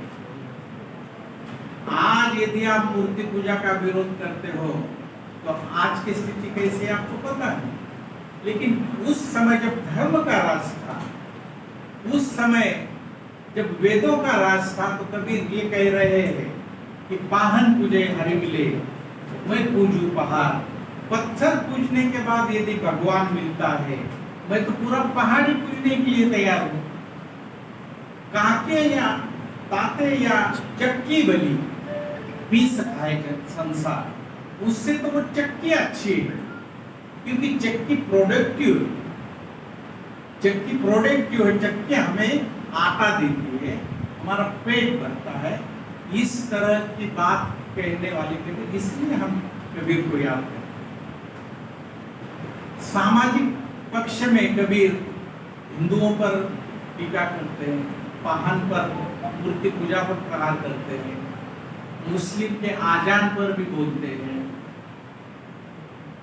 आज यदि आप मूर्ति पूजा का विरोध करते हो तो आज की स्थिति कैसी है आपको पता है। लेकिन उस समय जब धर्म का राज था, उस समय जब वेदों का राज था, तो कबीर ये कह रहे हैं कि पाहन पूजे हरि मिले, मैं पूजू पहाड़। पत्थर पूजने के बाद यदि भगवान मिलता है, मैं तो पूरा पहाड़ ही पूजने के लिए तैयार हूं। काके या ताते या चक्की बली पीस खाए संसार, उससे तो वो चक्की अच्छी है, क्योंकि चक्की प्रोडक्टिव है। चक्की प्रोडक्टिव है, चक्की हमें आटा देती है, हमारा पेट भरता है। इस तरह की बात कहने वाले कबीर, इसलिए हम कबीर को याद करते हैं। सामाजिक पक्ष में कबीर हिंदुओं पर टीका करते हैं, पाहन पर, मूर्ति पूजा पर प्रहार करते हैं, मुस्लिम के आजान पर भी बोलते हैं।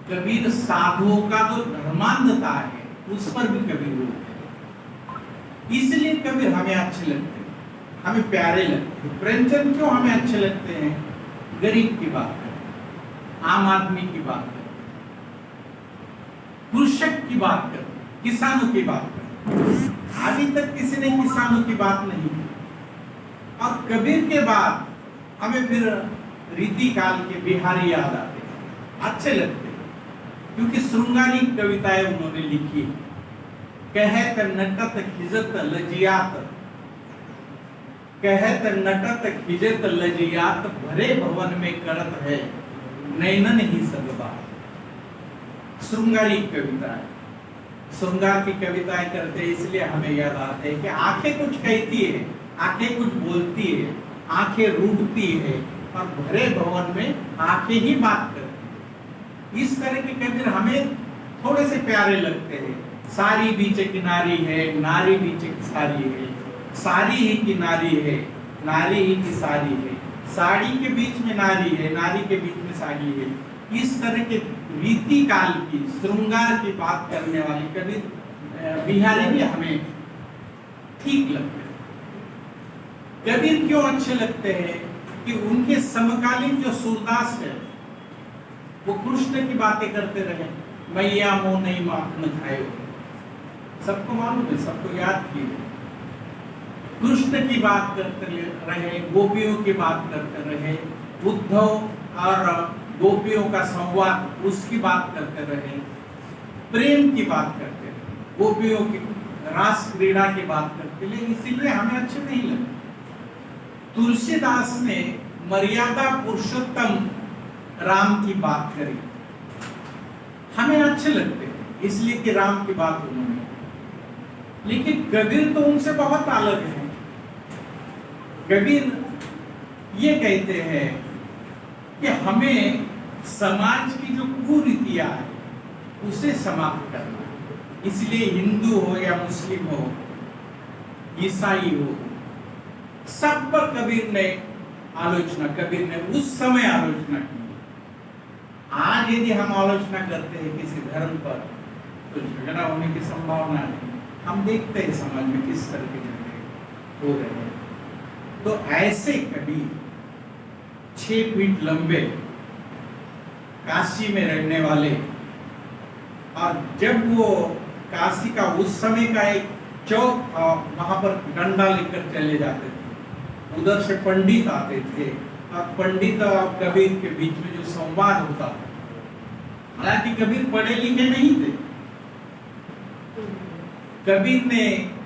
कबीर साधुओं का जो धर्मांधता है उस पर भी कबीर बोलते हैं। इसलिए कबीर हमें अच्छे लगते हैं, हमें प्यारे लगते हैं। प्रेमचंद क्यों हमें अच्छे लगते हैं? गरीब की बात करें, आम आदमी की बात करें, कृषक की बात करें, किसानों की बात करें। अभी तक किसी ने किसानों की बात नहीं की। और कबीर के बाद हमें फिर रीति काल के बिहारी याद आते हैं, अच्छे लगते हैं, क्योंकि श्रृंगारी कविताएं उन्होंने लिखी। कहत नटत खिजत लजियात, कहत नटत खिजत लजियात, भरे भवन में करत है नैनन ही सदबा। श्रृंगारी कविताएं, श्रृंगार की कविताएं करते हैं, इसलिए हमें याद आते हैं कि आंखें कुछ कहती है, आंखें कुछ बोलती है, आंखें रूठती है, और भरे भवन में आंखें ही बात करती है। इस तरह के कबीर हमें थोड़े से प्यारे लगते हैं। सारी बीच की नारी है, नारी बीच की सारी है, सारी ही की नारी है, नारी ही की सारी है, साड़ी के बीच में नारी है, नारी के बीच में साड़ी है। इस तरह के रीति काल की, श्रृंगार की बात करने वाली कबीर बिहारी भी हमें ठीक लगते हैं। कबीर क्यों अच्छे लगते हैं? कि उनके समकालीन जो सूरदास है वो कृष्ण की बातें करते रहे। मैया मोह नहीं माखन खाए, सबको मालूम है, सबको याद किए। कृष्ण की बात करते रहे, गोपियों की बात करते रहे, उद्धव और गोपियों का संवाद उसकी बात करते रहे, प्रेम की बात करते रहे, गोपियों की रास क्रीड़ा की बात करते रहे, इसीलिए हमें अच्छे नहीं लगे। तुलसीदास ने मर्यादा पुरुषोत्तम राम की बात करी, हमें अच्छे लगते हैं इसलिए कि राम की बात उन्होंने, लेकिन कबीर तो उनसे बहुत अलग है। कबीर ये कहते हैं कि हमें समाज की जो कुरीतियां है उसे समाप्त करना, इसलिए हिंदू हो या मुस्लिम हो, ईसाई हो, सब पर कबीर ने आलोचना, कबीर ने उस समय आलोचना की। आज यदि हम आलोचना करते हैं किसी धर्म पर तो झगड़ा होने की संभावना है। हम देखते हैं समाज में किस तरह के झगड़े हो रहे हैं। तो ऐसे कबीर 6 फीट लंबे, काशी में रहने वाले, और जब वो काशी का उस समय का एक चौक था, वहां पर डंडा लेकर चले जाते थे, उधर से पंडित आते थे, और पंडित और कबीर के बीच में जो संवाद होता था, हालांकि कबीर पढ़े लिखे नहीं थे, कबीर ने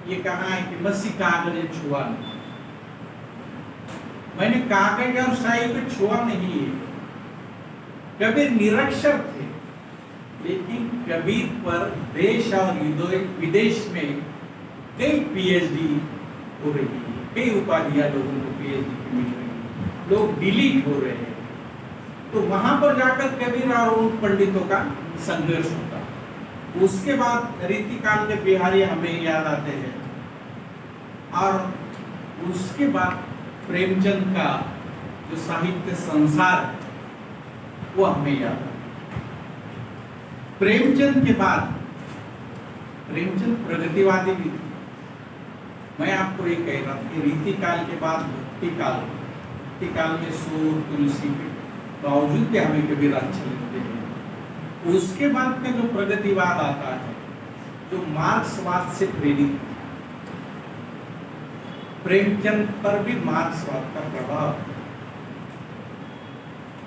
ये कहा है कि मसी कागज छुआ नहीं, मैंने कागज और स्याही को छुआ नहीं है। कबीर निरक्षर थे, लेकिन कबीर पर देश और विदेश में कई पीएचडी हो रही है, कई उपाधियां लोगों को पीएचडी की मिल रही है, लोग डिलीट हो रहे हैं। तो वहां पर जाकर कबीर और उन पंडितों का संघर्ष होता। उसके बाद रीतिकाल के बिहारी हमें याद आते हैं, और उसके बाद प्रेमचंद का जो साहित्य संसार है वो हमें याद आता। प्रेमचंद के बाद प्रेमचंद प्रगतिवादी भी थे। मैं आपको ये कह रहा था कि रीतिकाल के बाद भक्तिकाल में सूर तुलसी के बावजूद भी हमें कबीर अच्छे लगते हैं। उसके बाद का जो प्रगतिवाद आता है, जो मार्क्सवाद से प्रेरित, प्रेमचंद पर भी मार्क्सवाद का प्रभाव,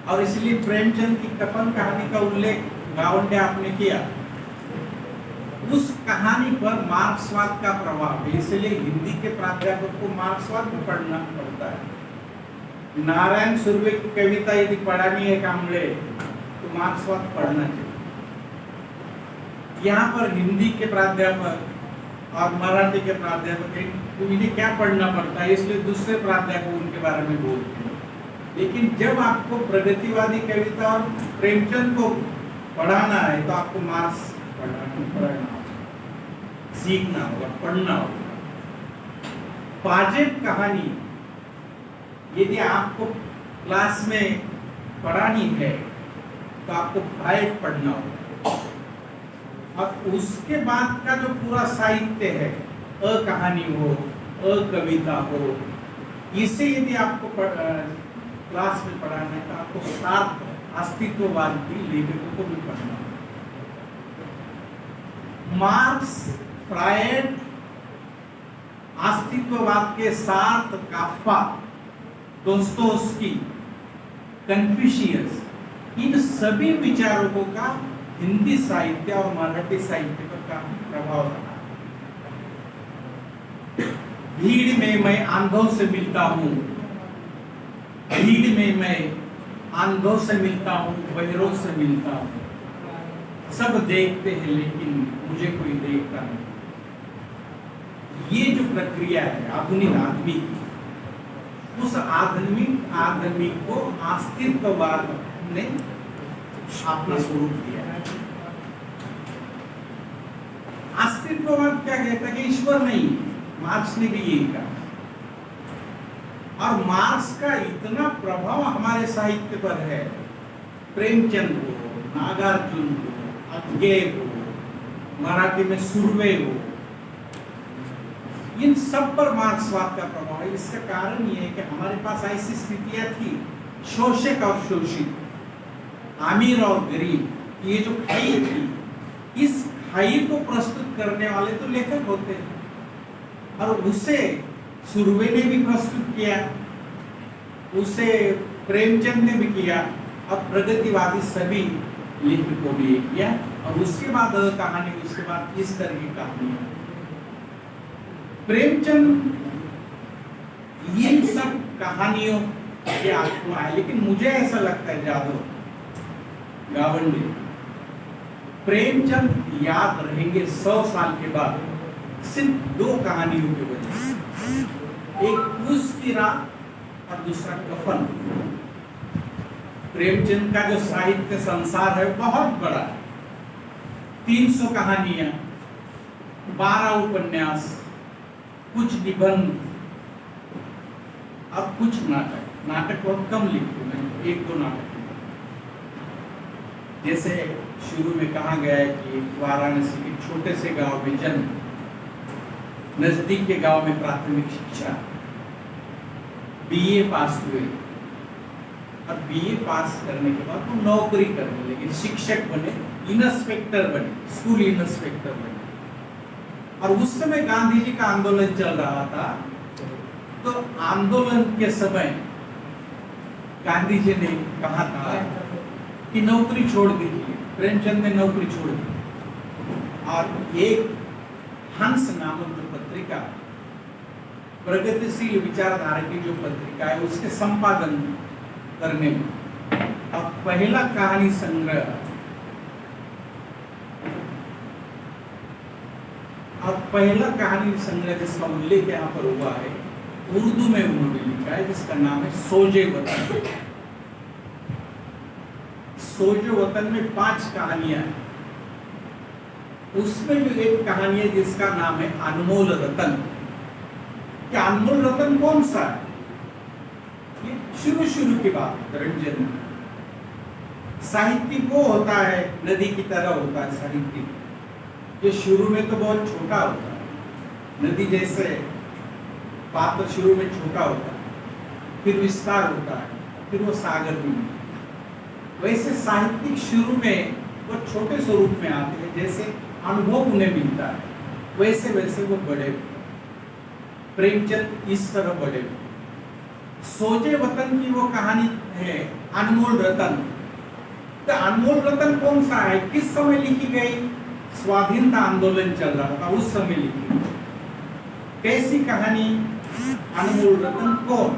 और इसलिए प्रेमचंद की कफन कहानी का उल्लेख गावंडे आपने किया, उस कहानी पर मार्क्सवाद का प्रभाव है, इसलिए हिंदी के प्राध्यापक को मार्क्सवाद में पढ़ना पड़ता है। नारायण सुर्वे की कविता यदि पढ़ानी है कामले तो मार्क्सवाद पढ़ना चाहिए। यहाँ पर हिंदी के प्राध्यापक और मराठी के प्राध्यापक, इन्हें क्या पढ़ना पड़ता है, इसलिए दूसरे प्राध्यापक उनके बारे में बोलते हैं। लेकिन जब आपको प्रगतिवादी कविता और प्रेमचंद को पढ़ाना है तो आपको मार्क्स पढ़ना, सीखना होगा, पढ़ना होगा। पाजेब कहानी यदि आपको क्लास में पढ़ानी है तो आपको फाइट पढ़ना होगा, और उसके बाद का जो पूरा साहित्य है, कहानी हो, कविता हो, इसे यदि आपको क्लास में पढ़ाना है तो आपको सार्थ अस्तित्ववाद की लेखकों को भी पढ़ना होगा। मार्क्स, फ्रायड, अस्तित्ववाद के साथ काफ्का, दोस्तोवस्की, कन्फ्यूशियस, इन सभी विचारकों का हिंदी साहित्य और मराठी साहित्य पर काफी प्रभाव रहा। भीड़ में मैं आंधों से मिलता हूँ, भीड़ में मैं आंधों से मिलता हूँ, बहरों से मिलता हूँ, सब देखते हैं लेकिन मुझे कोई देखता नहीं। ये जो प्रक्रिया है आधुनिक आदमी की, उस आधुनिक आदमी को अस्तित्ववाद ने अपना स्वरूप दिया है। अस्तित्ववाद क्या कहता है कि ईश्वर नहीं, मार्क्स ने भी यही कहा। और मार्क्स का इतना प्रभाव हमारे साहित्य पर है, प्रेमचंद हो, नागार्जुन हो, अज्ञे हो, मराठी में सुर्वे हो, इन सब पर मार्क्सवाद का प्रभाव है। इसका कारण ये है कि हमारे पास ऐसी स्थितियां थी, शोषक और शोषित, अमीर और गरीब, ये जो खाई थी, इस खाई को प्रस्तुत करने वाले तो लेखक होते हैं, और उसे सुरवे ने भी प्रस्तुत किया, उसे प्रेमचंद ने भी किया, अब प्रगतिवादी सभी लेखकों ने किया, और उसके बाद कहानी, उसके बाद इस तरह की कहानी। प्रेमचंद ये सब कहानियों के आत्मा है, लेकिन मुझे ऐसा लगता है जादव गावंडे प्रेमचंद याद रहेंगे 100 साल के बाद सिर्फ 2 कहानियों की वजह से, एक पूस की रात और दूसरा कफन। प्रेमचंद का जो साहित्य संसार है बहुत बड़ा, 300 कहानियां, 12 उपन्यास, कुछ निबंध, अब कुछ नाटक। नाटक बहुत कम लिखे मैं, 1-2 नाटक। जैसे शुरू में कहा गया है कि वाराणसी के छोटे से गांव में जन्म, नजदीक के गांव में प्राथमिक शिक्षा, बीए पास हुए, और बीए पास करने के बाद वो नौकरी करने लगे, शिक्षक बने, इंस्पेक्टर बने, स्कूल इंस्पेक्टर बने। और उस समय गांधी जी का आंदोलन चल रहा था, तो आंदोलन के समय गांधी जी ने कहा था कि नौकरी छोड़ दीजिए। प्रेमचंद ने नौकरी छोड़ दी, और एक हंस नामक जो पत्रिका, प्रगतिशील विचारधारा की जो पत्रिका है, उसके संपादन करने में, अब पहला कहानी संग्रह, अब पहला कहानी संग्रह जिसका उल्लेख यहाँ पर हुआ है, उर्दू में उन्होंने लिखा है, जिसका नाम है सोजे वतन। सोजे वतन में 5 कहानियां हैं, उसमें जो एक कहानी है जिसका नाम है अनमोल रतन। क्या अनमोल रतन कौन सा है? ये शुरू की बात रंजन। साहित्य वो होता है, नदी की तरह होता है साहित्य, ये शुरू में तो बहुत छोटा होता है, नदी जैसे पात्र शुरू में छोटा होता है, फिर विस्तार होता है, फिर वो सागर में। वैसे साहित्यिक शुरू में वो छोटे स्वरूप में आते हैं, जैसे अनुभव उन्हें मिलता है, वैसे वैसे वो बड़े। प्रेमचंद इस तरह बड़े। सोजे वतन की वो कहानी है अनमोल रतन। तो अनमोल रतन कौन सा है, किस समय लिखी गई? स्वाधीनता आंदोलन चल रहा था उस समय लिखी। कैसी कहानी? अनमोल रतन कौन?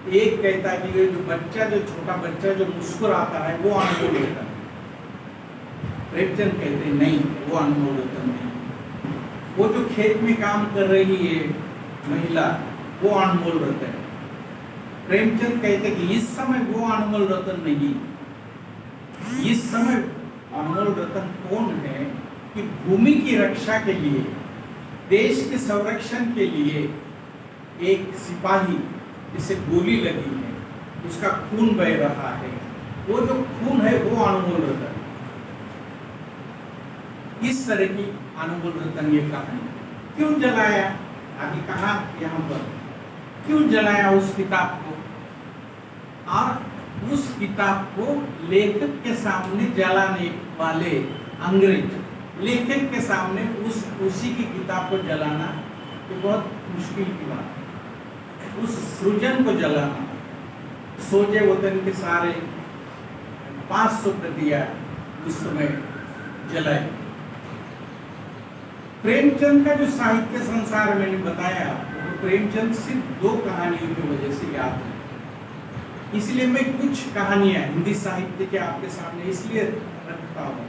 एक कहता है कि जो बच्चा, जो छोटा बच्चा जो मुस्कुराता है वो अनमोल रतन। प्रेमचंद कहते हैं नहीं, वो अनमोल रतन नहीं। वो जो खेत में काम कर रही है महिला, वो अनमोल रतन है। प्रेमचंद कहते कि इस समय वो अनमोल रतन नहीं, इस समय अनमोल रतन कौन है कि भूमि की रक्षा के लिए, देश के संरक्षण के लिए एक सिपाही जिसे गोली लगी है, उसका खून बह रहा है, वो जो खून है वो अनमोल रतन। इस तरह की अनमोल रतन ये कहानी। क्यों जलाया? आगे कहा यहाँ पर क्यों जलाया उस किताब को, और उस किताब को लेखक के सामने जलाने वाले अंग्रेज, लेखक के सामने उसी की किताब को जलाना ये बहुत मुश्किल की बात है। उस सृजन को जलाना। सोजे वतन के सारे 500 प्रतियां उस समय जलाए। प्रेमचंद का जो साहित्य संसार मैंने बताया आपको, तो प्रेमचंद सिर्फ 2 कहानियों की वजह से याद है। इसलिए मैं कुछ कहानियां हिंदी साहित्य के आपके सामने इसलिए रखता हूँ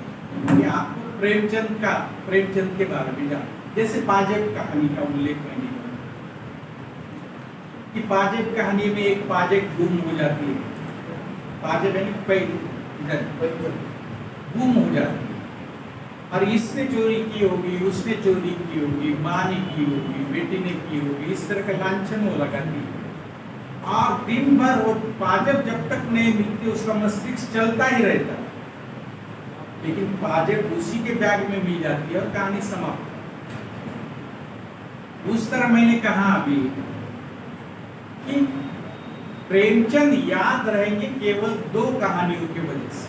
कि आपको प्रेमचंद के बारे में जान। जैसे पाजेब कहानी का उल्लेख मैंने किया कि पाजेब कहानी में एक पाजेब गुम हो जाती है। पाजेब गुम हो जाती है, और इसने चोरी की होगी, उसने चोरी की होगी, माँ ने की होगी, बेटी ने की होगी, इस तरह का लांछन वो लगाती है। और दिन भर वो पाजेब जब तक नहीं मिलती उसका मस्तिष्क चलता ही रहता है, लेकिन पाजेब उसी के बैग में मिल जाती है और कहानी समाप्त। उस तरह मैंने कहा अभी कि प्रेमचंद याद रहेंगे केवल 2 कहानियों की वजह से।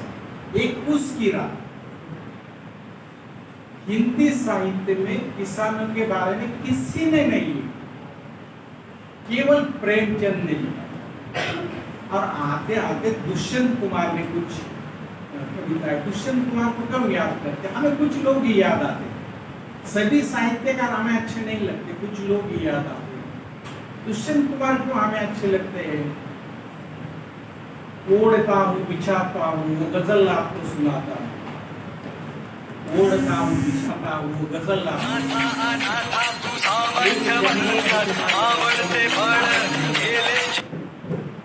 एक पूस की रात, हिंदी साहित्य में किसानों के बारे में किसी ने नहीं लिखा, केवल प्रेमचंद ने लिखा। और आते आते दुष्यंत कुमार ने कुछ कविताएं, दुष्यंत कुमार को कम याद करते, हमें कुछ लोग ही याद आते, सभी साहित्यकार हमें अच्छे नहीं लगते, कुछ लोग ही याद आते। दुष्यंत कुमार को हमें अच्छे लगते हैं। ओढ़ता हूँ बिछाता हूँ वो गजल आपको सुनाता हूँ, ओढ़ता हूँ बिछाता हूँ वो गजल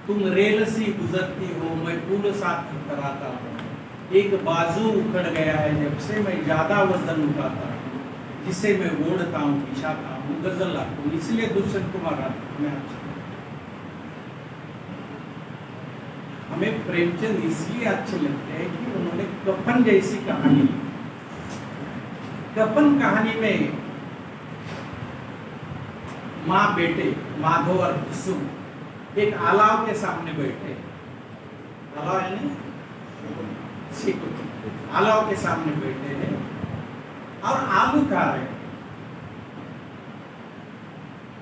तुम रेल सी गुजरती हो मैं पुल साथ थरथराता हूँ, एक बाजू उखड़ गया है जब से मैं ज्यादा वजन उठाता हूँ, जिसे मैं ओढ़ता हूँ बिछाता हूँ गजल आपको। इसलिए दुष्यंत कुमार हमें अच्छा, हमें प्रेमचंद इसलिए अच्छे लगते हैं कि उन्होंने कफन जैसी कहानी लिखी। कफन कहानी में माँ बेटे माधव और कुसुम एक अलाव के सामने बैठे, अलाव यानी अलाव के सामने बैठे हैं और आलू खा रहे हैं।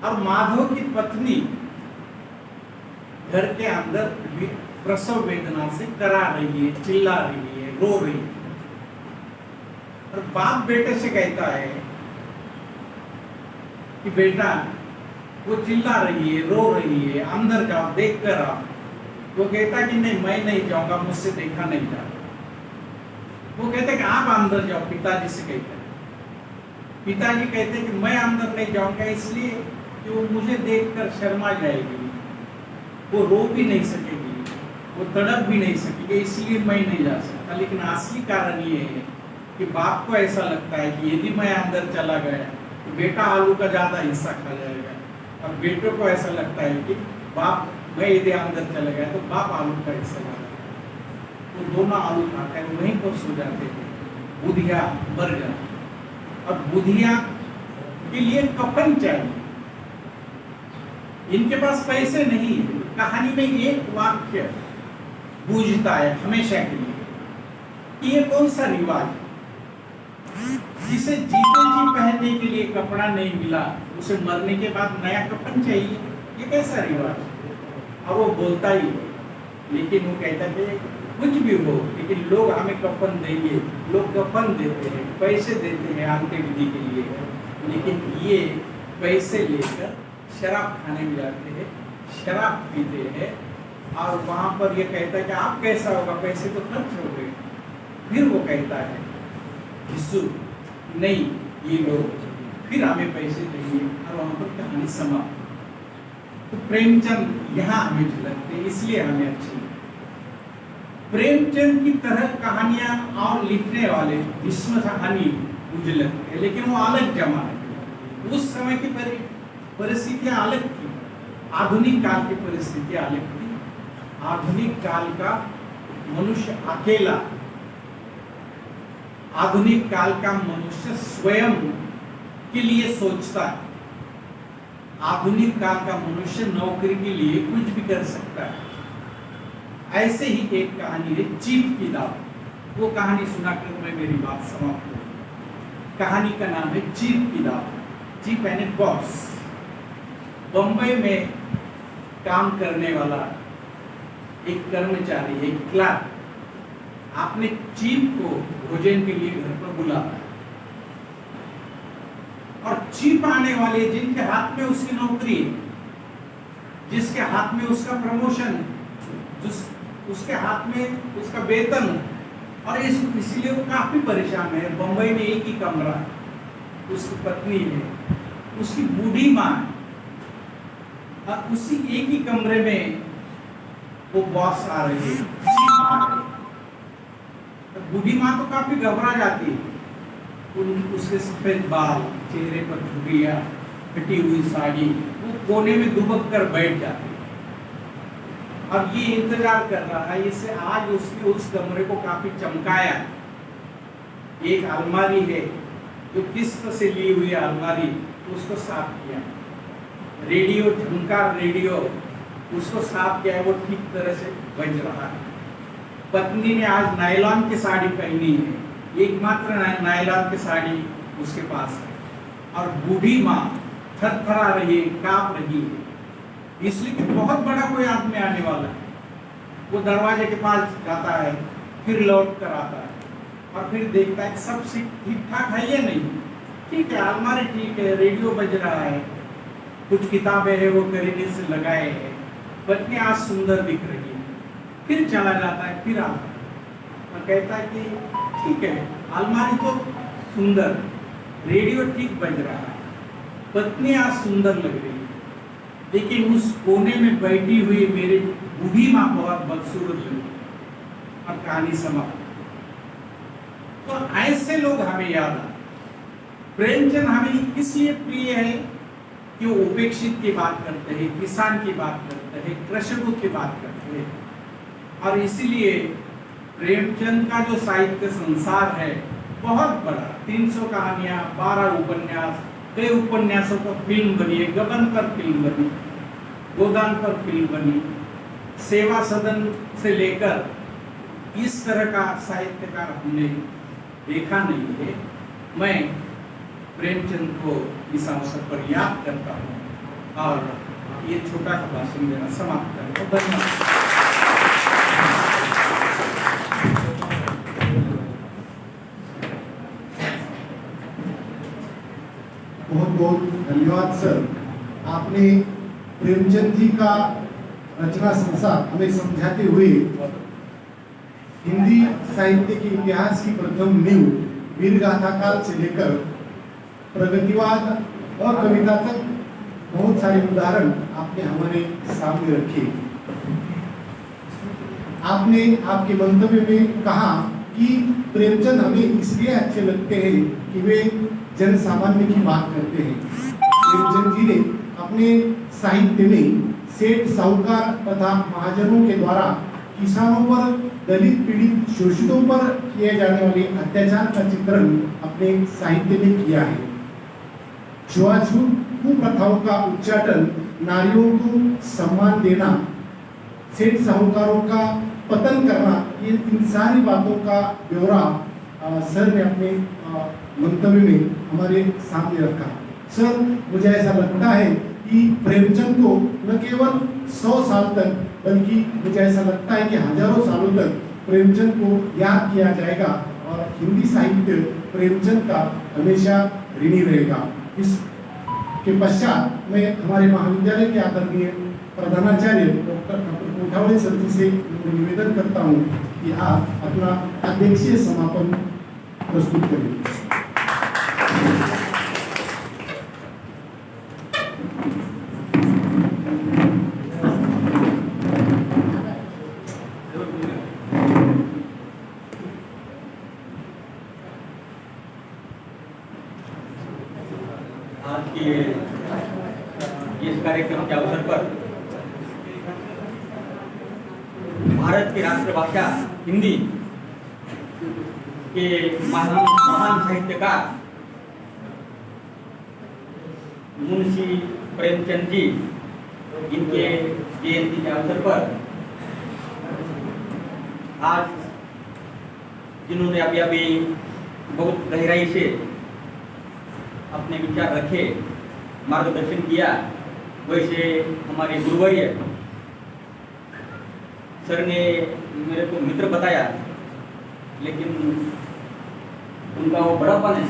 और माधव की पत्नी घर के अंदर प्रसव वेदना से करा रही है, चिल्ला रही है, रो रही है। और बाप बेटे से कहता है कि बेटा वो चिल्ला रही है, रो रही है, अंदर जाओ देख कर आओ। वो कहता कि नहीं मैं नहीं जाऊंगा, मुझसे देखा नहीं जाता। वो कहते कि आप अंदर जाओ, पिताजी से कहते हैं। पिताजी कहते कि मैं अंदर नहीं जाऊंगा इसलिए कि वो मुझे देखकर शर्मा जाएगी, वो रो भी नहीं सकेगी, वो तड़प भी नहीं सकेगी, इसलिए मैं नहीं जा सकता। लेकिन असली कारण ये है कि बाप को ऐसा लगता है कि यदि मैं अंदर चला गया तो बेटा आलू का ज्यादा हिस्सा खा जाएगा, और बेटों को ऐसा लगता है कि बाप मैं यदि अंदर चला गया तो बाप आलू का हिस्सा खा जाएगा। तो दोनों आलू खाकर वहीं पर सो जाते थे। बुधिया मर गया और बुधिया के लिए कफन चाहिए, इनके पास पैसे नहीं है। कहानी में एक वाक्य गूंजता है हमेशा के लिए कि ये कौन सा रिवाज, जिसे जीते जी पहनने के लिए कपड़ा नहीं मिला उसे मरने के बाद नया कफन चाहिए, ये कैसा रिवाज। और वो बोलता ही, लेकिन वो कहता है कुछ भी हो लेकिन लोग हमें कफन देंगे, लोग कफन देते हैं, पैसे देते हैं अंत्यविधि के लिए, लेकिन ये पैसे लेकर शराब खाने में जाते हैं, शराब पीते हैं। और वहां पर ये कहता है कि आप कैसा होगा, पैसे तो खर्च हो गए। फिर वो कहता है यीशु नहीं ये लोग फिर हमें पैसे देंगे, और वहां पर कहानी समाप्त। तो प्रेमचंद यहाँ हमें झलकते, इसलिए हमें अच्छी लगती। प्रेमचंद की तरह कहानियां और लिखने वाले विश्व कहानी मुझे लगती है, लेकिन वो अलग जमाने, उस समय की परिस्थितियां अलग थी, आधुनिक काल की परिस्थितियां अलग थी। आधुनिक काल का मनुष्य अकेला, आधुनिक काल का मनुष्य स्वयं के लिए सोचता है, आधुनिक काल का मनुष्य नौकरी के लिए कुछ भी कर सकता है। ऐसे ही एक कहानी है चीफ की दावत, वो कहानी सुनाकर मैं मेरी बात समाप्त करूं। कहानी का नाम है चीफ की दावत। चीफ यानी बॉस। बंबई में काम करने वाला एक कर्मचारी, एक क्लर्क, आपने चीफ को भोजन के लिए घर पर बुलाया, और चीफ आने वाले जिनके हाथ में उसकी नौकरी है, जिसके हाथ में उसका प्रमोशन, उसके हाथ में उसका वेतन, और इसलिए वो काफी परेशान है। बंबई में एक ही कमरा है, उसकी पत्नी है, उसकी बूढ़ी माँ है, और उसी एक ही कमरे में वो बॉस आ रही है, तो बूढ़ी माँ तो काफी घबरा जाती है। उसके सफेद बाल, चेहरे पर झुर्रियां, फटी हुई साड़ी, वो कोने में दुबक कर बैठ जाती है। अब ये इंतजार कर रहा है, इसे आज उसने उस कमरे को काफी चमकाया। एक अलमारी है जो किस्त से ली हुई अलमारी, उसको साफ किया। रेडियो, झंकार रेडियो, उसको साफ किया है, वो ठीक तरह से बज रहा है। पत्नी ने आज नायलॉन की साड़ी पहनी है, एकमात्र नायलॉन की साड़ी उसके पास है, और बूढ़ी माँ थरथरा रही है, कांप रही है। इसलिए कि बहुत बड़ा कोई आदमी आने वाला है। वो दरवाजे के पास जाता है, फिर लौट कर आता है और फिर देखता है सब ठीक ठाक है या नहीं। ठीक है, अलमारी ठीक है, रेडियो बज रहा है, कुछ किताबें है वो करीने से लगाए हैं, पत्नी आज सुंदर दिख रही है। फिर चला जाता है, फिर आता है और कहता है कि ठीक है, अलमारी तो सुंदर, रेडियो ठीक बज रहा है, पत्नी आज सुंदर लग रही है, लेकिन उस कोने में बैठी हुई मेरी बूढ़ी माँ बहुत बदसूरत लगी और कहानी समाप्त। तो ऐसे लोग हमें याद आते। प्रेमचंद हमें इसलिए प्रिय है कि वो उपेक्षित की बात करते हैं, किसान की बात करते हैं, कृषकों की बात करते हैं। और इसीलिए प्रेमचंद का जो साहित्य संसार है बहुत बड़ा, 300 कहानियां, 12 उपन्यास, कई उपन्यासों पर फिल्म बनी है, गबन पर फिल्म बनी, गोदान पर फिल्म बनी, सेवा सदन से लेकर इस तरह का साहित्यकार हमने देखा नहीं है। मैं प्रेमचंद को इस अवसर पर याद करता हूँ और ये छोटा सा भाषण देना समाप्त करता हूँ। धन्यवाद। बहुत बहुत धन्यवाद सर। आपने प्रेमचंद जी का रचना संसार हमें समझाते हुए हिंदी साहित्य के इतिहास की प्रथम नींव वीर गाथा काल से लेकर प्रगतिवाद और कविता तक बहुत सारे उदाहरण आपने हमारे सामने रखे। आपने आपके मंतव्य में कहा कि प्रेमचंद हमें इसलिए अच्छे लगते हैं कि वे जन सामान्य की बात करते हैं। प्रेमचंद जी ने अपने साहित्य में सेठ साहूकार तथा महाजनों के द्वारा किसानों पर, दलित पीड़ित शोषितों पर किए जाने वाले अत्याचार का चित्रण अपने साहित्य में किया है। छुआछूत कुप्रथाओं का उच्चाटन, नारियों को सम्मान देना, सेठ साहूकारों का पतन करना, ये इन सारी बातों का ब्यौरा सर ने अपने मंतव्य में हमारे सामने रखा। सर, मुझे ऐसा लगता है कि प्रेमचंद को न केवल 100 साल तक, बल्कि मुझे ऐसा लगता है कि हजारों सालों तक प्रेमचंद को याद किया जाएगा और हिंदी साहित्य प्रेमचंद का हमेशा ऋणी रहेगा। इसके पश्चात मैं हमारे महाविद्यालय के आदरणीय प्रधानाचार्य डॉक्टर कोठावड़े सर जी से निवेदन करता हूँ कि आप अपना अध्यक्षीय समापन प्रस्तुत करें। आज के इस कार्यक्रम के अवसर पर भारत की राष्ट्रभाषा हिंदी के महान साहित्यकार मुंशी प्रेमचंद जी, इनके जयंती के अवसर पर आज जिन्होंने अभी बहुत गहराई से अपने विचार रखे, मार्गदर्शन किया, वैसे हमारे गुरुवर्य सर ने मेरे को मित्र बताया, लेकिन उनका वो बड़ापन है।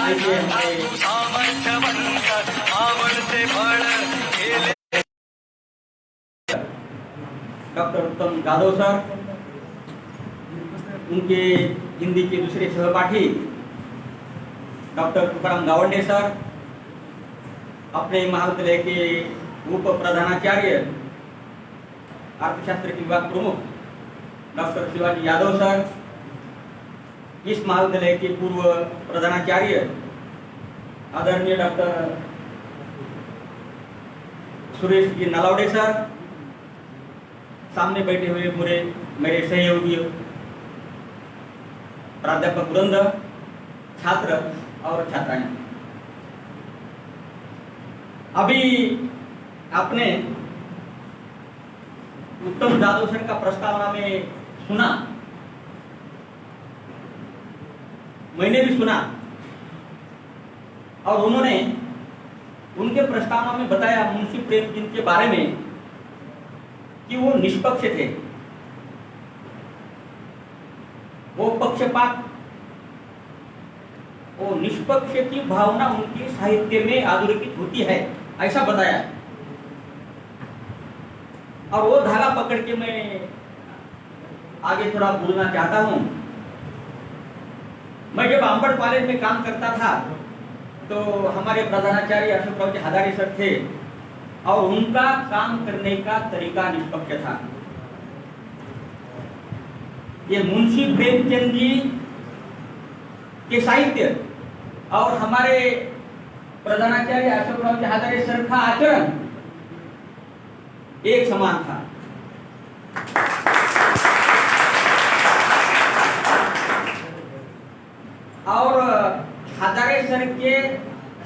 ऐसे डॉक्टर उत्तम जादव सर, उनके हिंदी के दूसरे सहपाठी डॉक्टर तुकाराम गावंडे सर, अपने महाविद्यालय के उप प्रधानाचार्य अर्थशास्त्र के विभाग प्रमुख डॉक्टर शिवाजी यादव सर, इस महाविद्यालय के पूर्व प्रधानाचार्य आदरणीय डॉक्टर सुरेश जी नलावड़े सर, सामने बैठे हुए मेरे सहयोगी प्राध्यापक वृंद, छात्र और छात्राएं। अभी आपने उत्तम जादव सर का प्रस्तावना में सुना, मैंने भी सुना, और उन्होंने उनके प्रस्तावना में बताया मुंशी प्रेमचंद के बारे में कि वो निष्पक्ष थे, वो पक्षपात, वो निष्पक्ष की भावना उनके साहित्य में अधोरेखित होती है, ऐसा बताया। और वो धागा पकड़ के मैं आगे थोड़ा बोलना चाहता हूं। मैं जब अंबड़ कॉलेज में काम करता था तो हमारे प्रधानाचार्य अशोकराव जी हजारे सर थे और उनका काम करने का तरीका निष्पक्ष था। ये मुंशी प्रेमचंद जी के साहित्य और हमारे प्रधानाचार्य अशोकराव जी हजारे सर का आचरण एक समान था। और हजारे सर के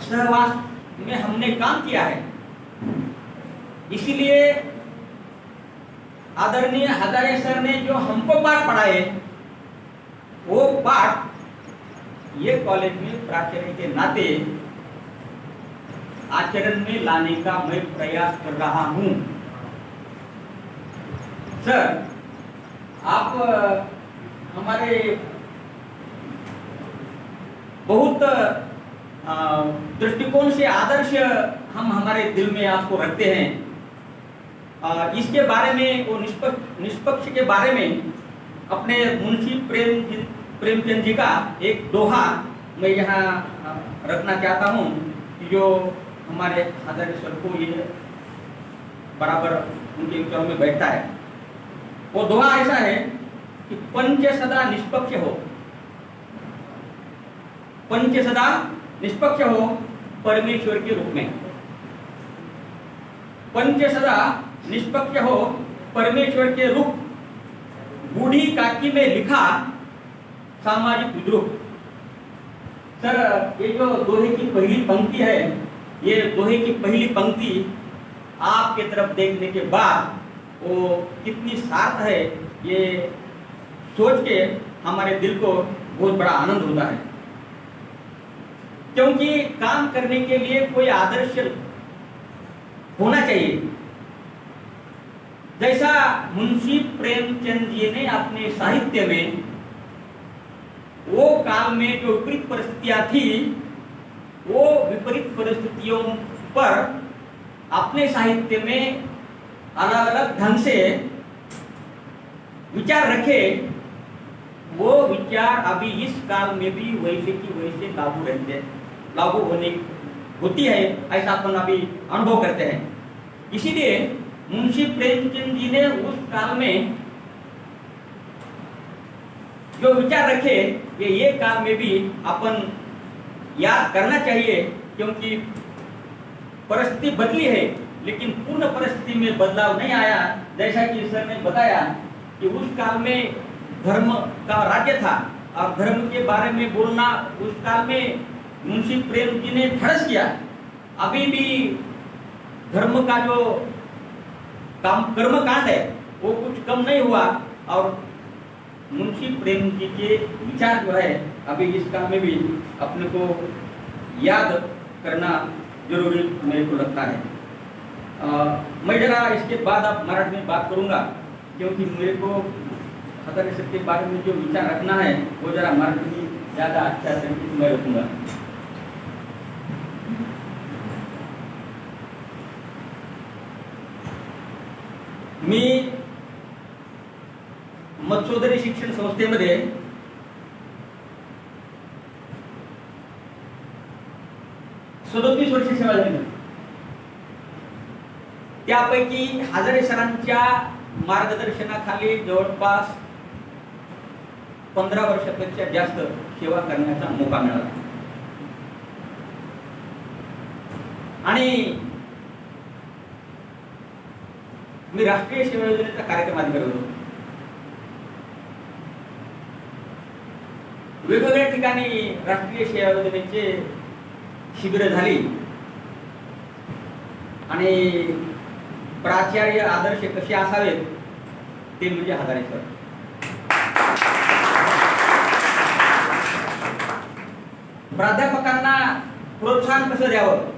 सहवास में हमने काम किया है, इसीलिए आदरणीय हजारे सर ने जो हमको पाठ पढ़ाए वो पाठ ये कॉलेज में प्राचार्य के नाते आचरण में लाने का मैं प्रयास कर रहा हूं। सर, आप हमारे बहुत दृष्टिकोण से आदर्श हम हमारे दिल में आपको रखते हैं। इसके बारे में वो निष्पक्ष के बारे में अपने मुंशी प्रेमचंद जी का एक दोहा मैं यहाँ रखना चाहता हूँ जो हमारे हजारे सर को ये बराबर उनके विचारों में बैठता है। वो दोहा ऐसा है कि पंच सदा निष्पक्ष हो, पंच सदा निष्पक्ष हो परमेश्वर के रूप में। पंच सदा निष्पक्ष हो परमेश्वर के रूप, बूढ़ी काकी में लिखा सामाजिक विद्रोह। सर, ये जो दोहे की पहली पंक्ति है, ये दोहे की पहली पंक्ति आपके तरफ देखने के बाद वो कितनी सार्थ है, ये सोच के हमारे दिल को बहुत बड़ा आनंद होता है। क्योंकि काम करने के लिए कोई आदर्श होना चाहिए। जैसा मुंशी प्रेमचंद जी ने अपने साहित्य में वो काल में जो विपरीत परिस्थितियां थी, वो विपरीत परिस्थितियों पर अपने साहित्य में अलग अलग ढंग से विचार रखे, वो विचार अभी इस काल में भी वैसे की वैसे लागू होती है, ऐसा अपन अभी अनुभव करते हैं। इसीलिए मुंशी प्रेमचंद जी ने उस काल में जो विचार रखे ये काल में भी अपन याद करना चाहिए, क्योंकि परिस्थिति बदली है लेकिन पूर्ण परिस्थिति में बदलाव नहीं आया। जैसा कि सर ने बताया कि उस काल में धर्म का राज्य था और धर्म के बारे में बोलना उस काल में मुंशी प्रेम जी ने ढड़स किया। अभी भी धर्म का जो कर्मकांड है वो कुछ कम नहीं हुआ और मुंशी प्रेम जी के विचार जो है अभी इस काल में भी अपने को याद करना जरूरी मेरे को लगता है। मैं जरा इसके बाद अब मराठी में बात करूंगा, क्योंकि मेरे को हजारे सर के बारे में जो विचार रखना है वो जरा मराठी में ज्यादा अच्छा तरीके से मैं रखूंगा। मी मत्स्योदरी शिक्षण संस्थेमध्ये 37 वर्ष सेवा झाली। त्यापैकी हजारे सरांच्या मार्गदर्शनाखाली जवळपास 15 वर्षापेक्षा जास्त सेवा करण्याचा मौका मिळाला आणि मी राष्ट्रीय सेवा योजनेचा कार्यक्रम अधिकारी होतो। वेगवेगळ्या ठिकाणी राष्ट्रीय सेवा योजनेचे शिबिर झाली आणि प्राचार्य आदर्श कसे असावेत ते म्हणजे हजारे सर। प्राध्यापकांना प्रोत्साहन कसं द्यावं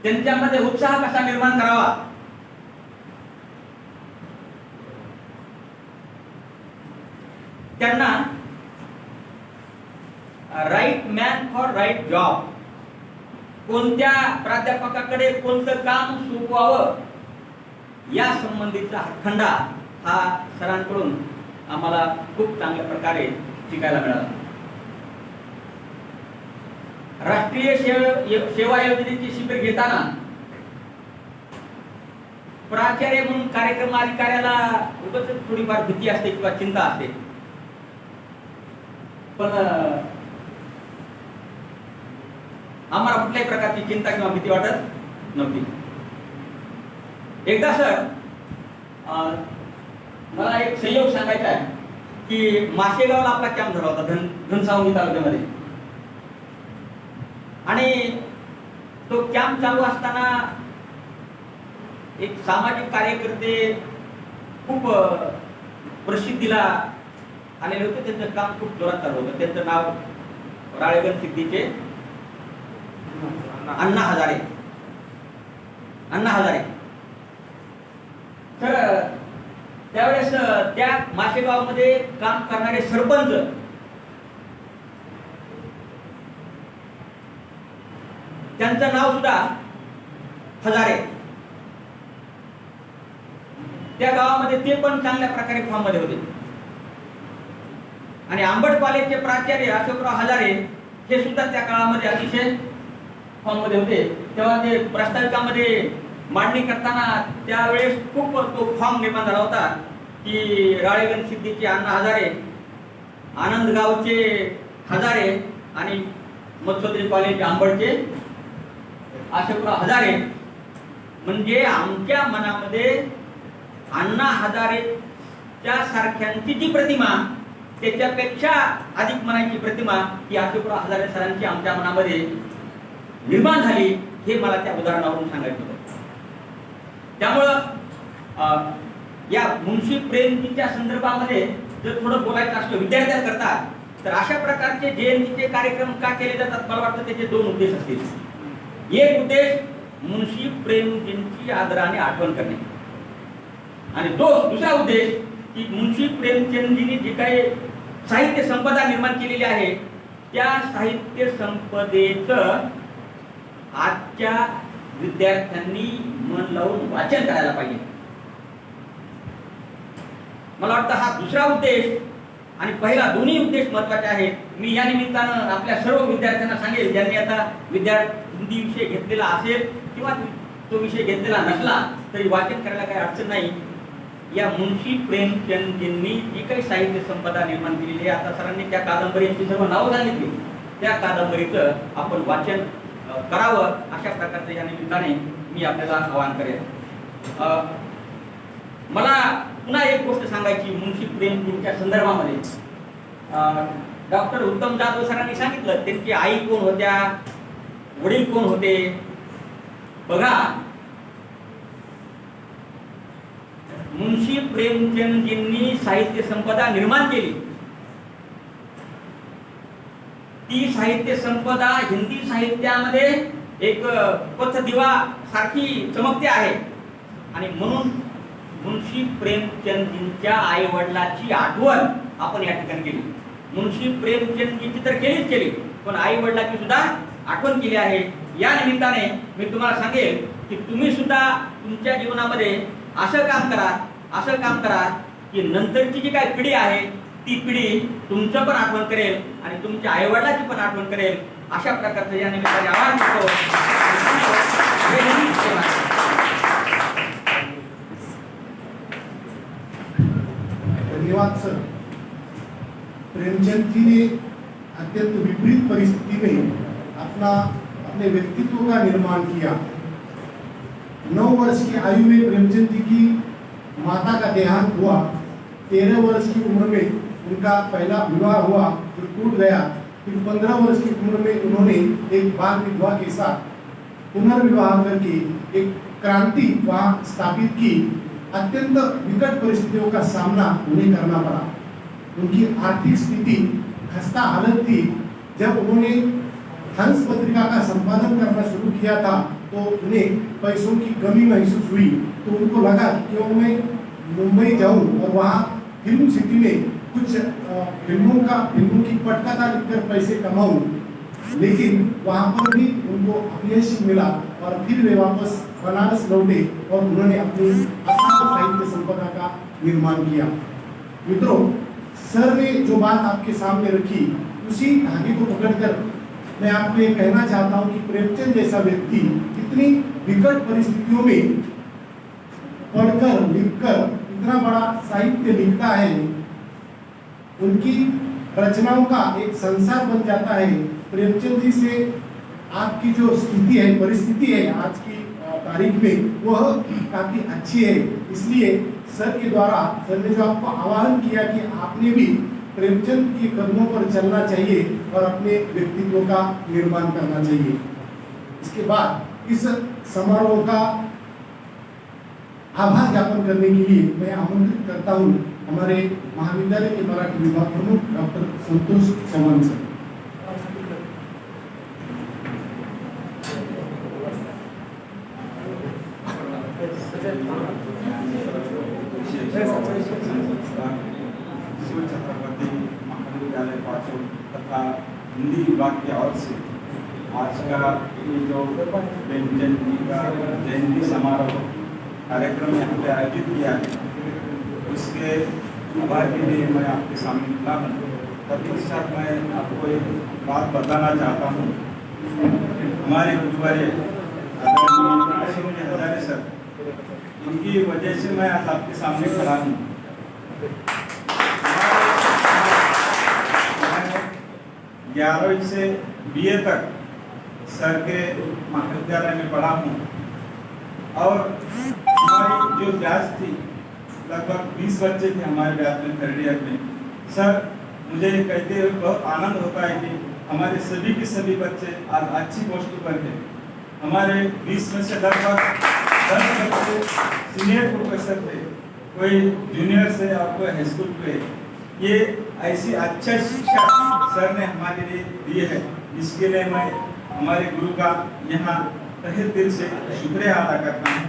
त्यांच्यामध्ये उत्साह कसा निर्माण करावा, त्यांना right man for right job, कोणत्या प्राध्यापकाकडे कोणतं काम सोपवावं या संबंधीचा हातखंडा हा सरांकडून आम्हाला खूप चांगल्या प्रकारे शिकायला मिळाला. राष्ट्रीय सेवा योजनेची शिबिर घेताना प्राचार्य म्हणून कार्यक्रम अधिकाऱ्याला उगाच थोडीफार भीती असते किंवा चिंता असते, पण आम्हाला कुठल्याही प्रकारची चिंता किंवा भीती वाटत नव्हती. एकदा सर मला एक संयोग सांगायचा आहे की माशेगावला आपला कॅम्प झाला होता घनसावंगी तालुक्यामध्ये, आणि तो कॅम्प चालू असताना एक सामाजिक कार्यकर्ते खूप प्रसिद्धीला आलेले होते. त्यांचं काम खूप जोरात चालू होतं. त्यांचं नाव राळेगण सिद्धीचे अण्णा हजारे. तर त्यावेळेस त्या माशेगावमध्ये काम करणारे सरपंच त्यांचं नाव सुद्धा हजारे. त्या गावामध्ये ते पण चांगल्या प्रकारे फॉर्म मध्ये होते. आणि आंबट कॉलेजचे प्राचार्य अशोकराव हजारे हे सुद्धा त्या काळामध्ये अतिशय फॉर्म मध्ये होते. तेव्हा ते प्रास्ताविकामध्ये मांडणी करताना त्यावेळेस खूप तो फॉर्म निर्माण झाला होता की राळेगण सिद्धीचे अण्णा हजारे, आनंदगावचे हजारे आणि मत्स्योदय कॉलेज आंबडचे अशोकराव हजारे. म्हणजे आमच्या मनामध्ये अण्णा हजारेच्या सारख्यांची जी प्रतिमा, त्याच्यापेक्षा अधिक मनाची प्रतिमा ही अशोकराव हजारे सरांची आमच्या मनामध्ये निर्माण झाली, हे मला त्या उदाहरणावरून सांगायचं होतं. त्यामुळं या मुन्शी प्रेमजीच्या संदर्भामध्ये जर थोडं बोलायचं असतं विद्यार्थ्यांकरता, तर अशा प्रकारचे जयंतीचे कार्यक्रम का केले जातात, मला वाटतं त्याचे दोन उद्देश असतील. एक उद्देश मुन्शी प्रेमजींची आदराने आठवण करणे, आणि दुसरा उद्देश की मुन्शी प्रेमचंदजींनी जी काही साहित्य संपदा निर्माण केलेली आहे त्या साहित्य संपदेचं आजच्या विद्यार्थ्यांनी मन लावून वाचन करायला पाहिजे. मला वाटतं हा दुसरा उद्देश आणि पहिला दोन्ही उद्देश महत्त्वाचे आहेत. मी या निमित्तानं आपल्या सर्व विद्यार्थ्यांना सांगेल, ज्यांनी आता हिंदी विषय घेतलेला असेल किंवा तो विषय घेतलेला नसला तरी वाचन करायला काही अडचण नाही. या मुन्शी प्रेमचंदजींनी जी काही साहित्य संपदा निर्माण केलेली आहे, आता सरांनी त्या कादंबरीची सर्व नावं सांगितली, त्या कादंबरीचं आपण वाचन करावं अशा प्रकारचं या निमित्ताने मी आपल्याला आवाहन करेन. मला पुन्हा एक गोष्ट सांगायची मुन्शी प्रेमजींच्या संदर्भामध्ये. डॉक्टर उत्तम जाधव सरांनी सांगितलं त्यांची आई कोण होत्या, वडील कोण होते. बघा, मुन्शी प्रेमचंदजींनी साहित्य संपदा निर्माण केली. ती साहित्य संपदा हिंदी साहित्यामध्ये एक पथदिवा सारखी चमकते आहे, आणि म्हणून मुन्शी प्रेमचंदजींच्या आई वडिलांची आठवण आपण या ठिकाणी केली. मुन्शी प्रेमचंदजींची तर केली, पण आई वडिलांची सुद्धा आठवण केली आहे. या निमित्ताने मी तुम्हाला सांगेल की तुम्ही सुद्धा तुमच्या जीवनामध्ये असं काम करा की नंतरची जी काही पिढी आहे ती पिढी तुमचं पण आठवण करेल आणि तुमच्या आई वडिलांची पण आठवण करेल. अशा प्रकारचं या निमित्ताने आवाहन करतो. धन्यवाद सर. प्रेमचंद जी ने अत्यंत विपरीत परिस्थिति में अपने व्यक्तित्व का निर्माण किया. 9 वर्ष की आयु में प्रेमचंद जी की माता का देहांत हुआ. 13 वर्ष की उम्र में उनका पहला विवाह हुआ जो टूट गया. फिर 15 वर्ष की उम्र में उन्होंने एक बाल विधवा के साथ पुनर्विवाह करके एक क्रांति वहाँ स्थापित की. अत्यंत विकट परिस्थितियों का सामना उन्हें करना पड़ा. उनकी आर्थिक स्थिति खस्ता हालत थी. जब उन्होंने हंस पत्रिका का संपादन करना शुरू किया किया था तो उन्हें पैसों की कमी महसूस हुई, तो उनको लगा कि क्यों मैं मुंबई जाऊं और वहाँ फिल्म सिटी में कुछ फिल्मों की पटकथा लिखकर पैसे कमाऊं। लेकिन वहाँ पर भी उनको अपयश मिला और फिर वे वापस बनारस लौटे और उन्होंने अपनी अथाह साहित्य संपदा का निर्माण किया। मित्रों, सर ने जो बात आपके सामने रखी उसी धागे को पकड़कर मैं आपको ये कहना चाहता हूँ कि प्रेमचंद जैसा व्यक्ति इतनी विकट परिस्थितियों में पढ़कर लिखकर इतना बड़ा साहित्य लिखता है, उनकी रचनाओं का एक संसार बन जाता है। प्रेमचंद जी से आपकी जो स्थिति है, परिस्थिति है आज की तारीख में, वह काफी अच्छी है। इसलिए सर के द्वारा सर ने जो आपको आह्वान किया कि आपने भी प्रेमचंद के कदमों पर चलना चाहिए और अपने व्यक्तित्व का निर्माण करना चाहिए। इसके बाद इस समारोह का आभार ज्ञापन करने के लिए मैं आमंत्रित करता हूं हमारे महाविद्यालय के मराठी विभाग प्रमुख डॉक्टर संतोष चौहान सर। शिव छत्रपति महाविद्यालय पाचोड़ तथा हिंदी विभाग की ओर से आज का ये जो प्रेमचंद जी का जयंती समारोह कार्यक्रम यहाँ पे आयोजित किया है, उसके आभार के लिए मैं आपके सामने मिला हूँ। तत्पश्चात मैं आपको एक बात बताना चाहता हूँ। हमारे गुरुवारे हजारे सर, इनकी वजह से मैं आज आपके सामने खड़ा हूँ। 11वीं से BA तक सर के महाविद्यालय में पढ़ा हूँ और हमारी जो बैच थी लगभग 20 बच्चे थे हमारे बैच में, 3rd ईयर में। सर, मुझे कहते हुए बहुत आनंद होता है कि हमारे सभी के सभी बच्चे आज अच्छी पोस्ट पर हैं। हमारे 20 में से लगभग 10 बच्चे सीनियर प्रोफेसर थे, कोई जूनियर से और कोई हाई स्कूल पे। ये ऐसी अच्छा शिक्षा सर ने हमारे लिए दी है, इसके लिए मैं हमारे गुरु का यहाँ तहे दिल से शुक्रिया अदा करता हूँ।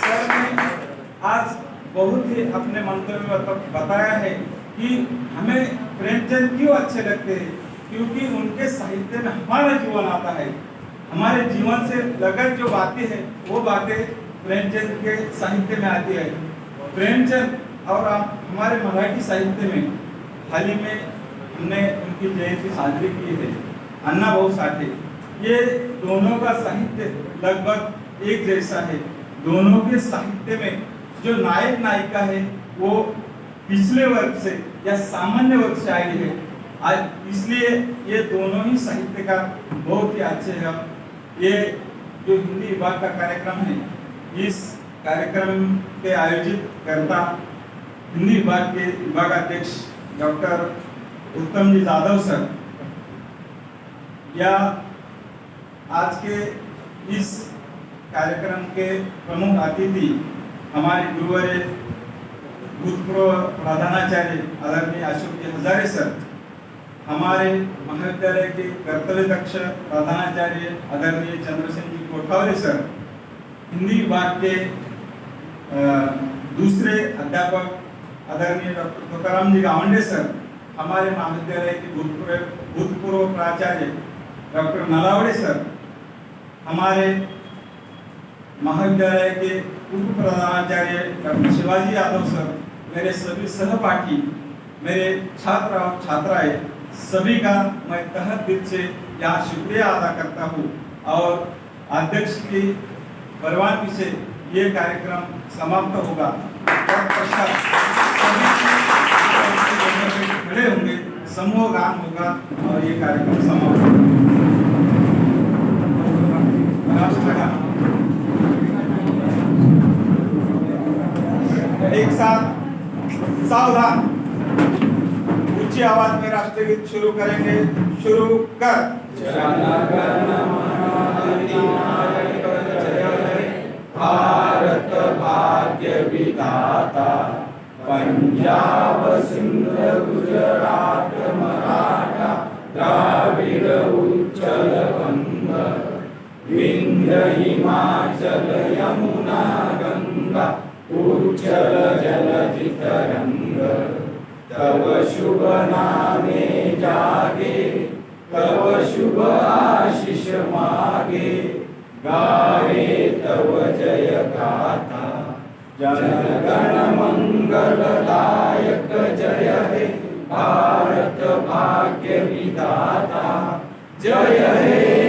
सर ने आज बहुत ही अपने मंतव्य में बताया है कि हमें प्रेमचंद क्यों अच्छे लगते हैं, क्योंकि उनके साहित्य में हमारा जीवन आता है। हमारे जीवन से लगत जो बातें हैं वो बातें प्रेमचंद के साहित्य में आती है। प्रेमचंद और हमारे मराठी साहित्य में हाल ही में हमने उनकी जयंती साजरी की है, अन्ना भाऊ साठे। ये दोनों का साहित्य लगभग एक जैसा है। दोनों के साहित्य में जो नायक नायिका है वो पिछले वर्ग से या सामान्य वर्ग से आई है। आज इसलिए ये दोनों ही साहित्यकार बहुत ही अच्छे हैं। ये जो हिंदी विभाग का कार्यक्रम है, इस कार्यक्रम के आयोजित करता हिंदी विभाग के विभागाध्यक्ष डॉक्टर उत्तम जी जाधव सर, या आज के इस कार्यक्रम के प्रमुख अतिथि हमारे गुरुवारे भूतपूर्व प्रधानाचार्य आदरणीय अशोक जी हजारे सर, हमारे महाविद्यालय के कर्तव्य दक्ष प्रधानाचार्य आदरणीय चंद्रसेन जी कोठावले सर, हिंदी विभाग के दूसरे अध्यापक आदरणीय डॉक्टर तुकाराम जी गावंडे सर, हमारे महाविद्यालय के भूतपूर्व प्राचार्य डॉक्टर नलावड़े सर, हमारे महाविद्यालय के उप प्रधानाचार्य डॉक्टर शिवाजी यादव सर, मेरे सभी सहपाठी, मेरे छात्र और छात्राएं, सभी का मैं तहे दिल से यहाँ शुक्रिया अदा करता हूँ। और अध्यक्ष की परवानगी से ये कार्यक्रम समाप्त होगा। खड़े होंगे, समूह गान होगा और ये कार्यक्रम समाप्त होगा। एक साथ सावधान, ऊंची आवाज में राष्ट्रगीत शुरू करेंगे। शुरू कर। भारत भाग्य विधाता, पंजाब सिंध गुजरात मराठा द्राविड़ उच्चल बंग, विंध्य हिमाचल यमुना गंगा उज्जल जलधि तरंग तव शुभ नामे जागे तव शुभ आशीष मागे गावे तव जय गाथा जनगण मंगलदायक जय हे भारत भाग्य विधाता जय हे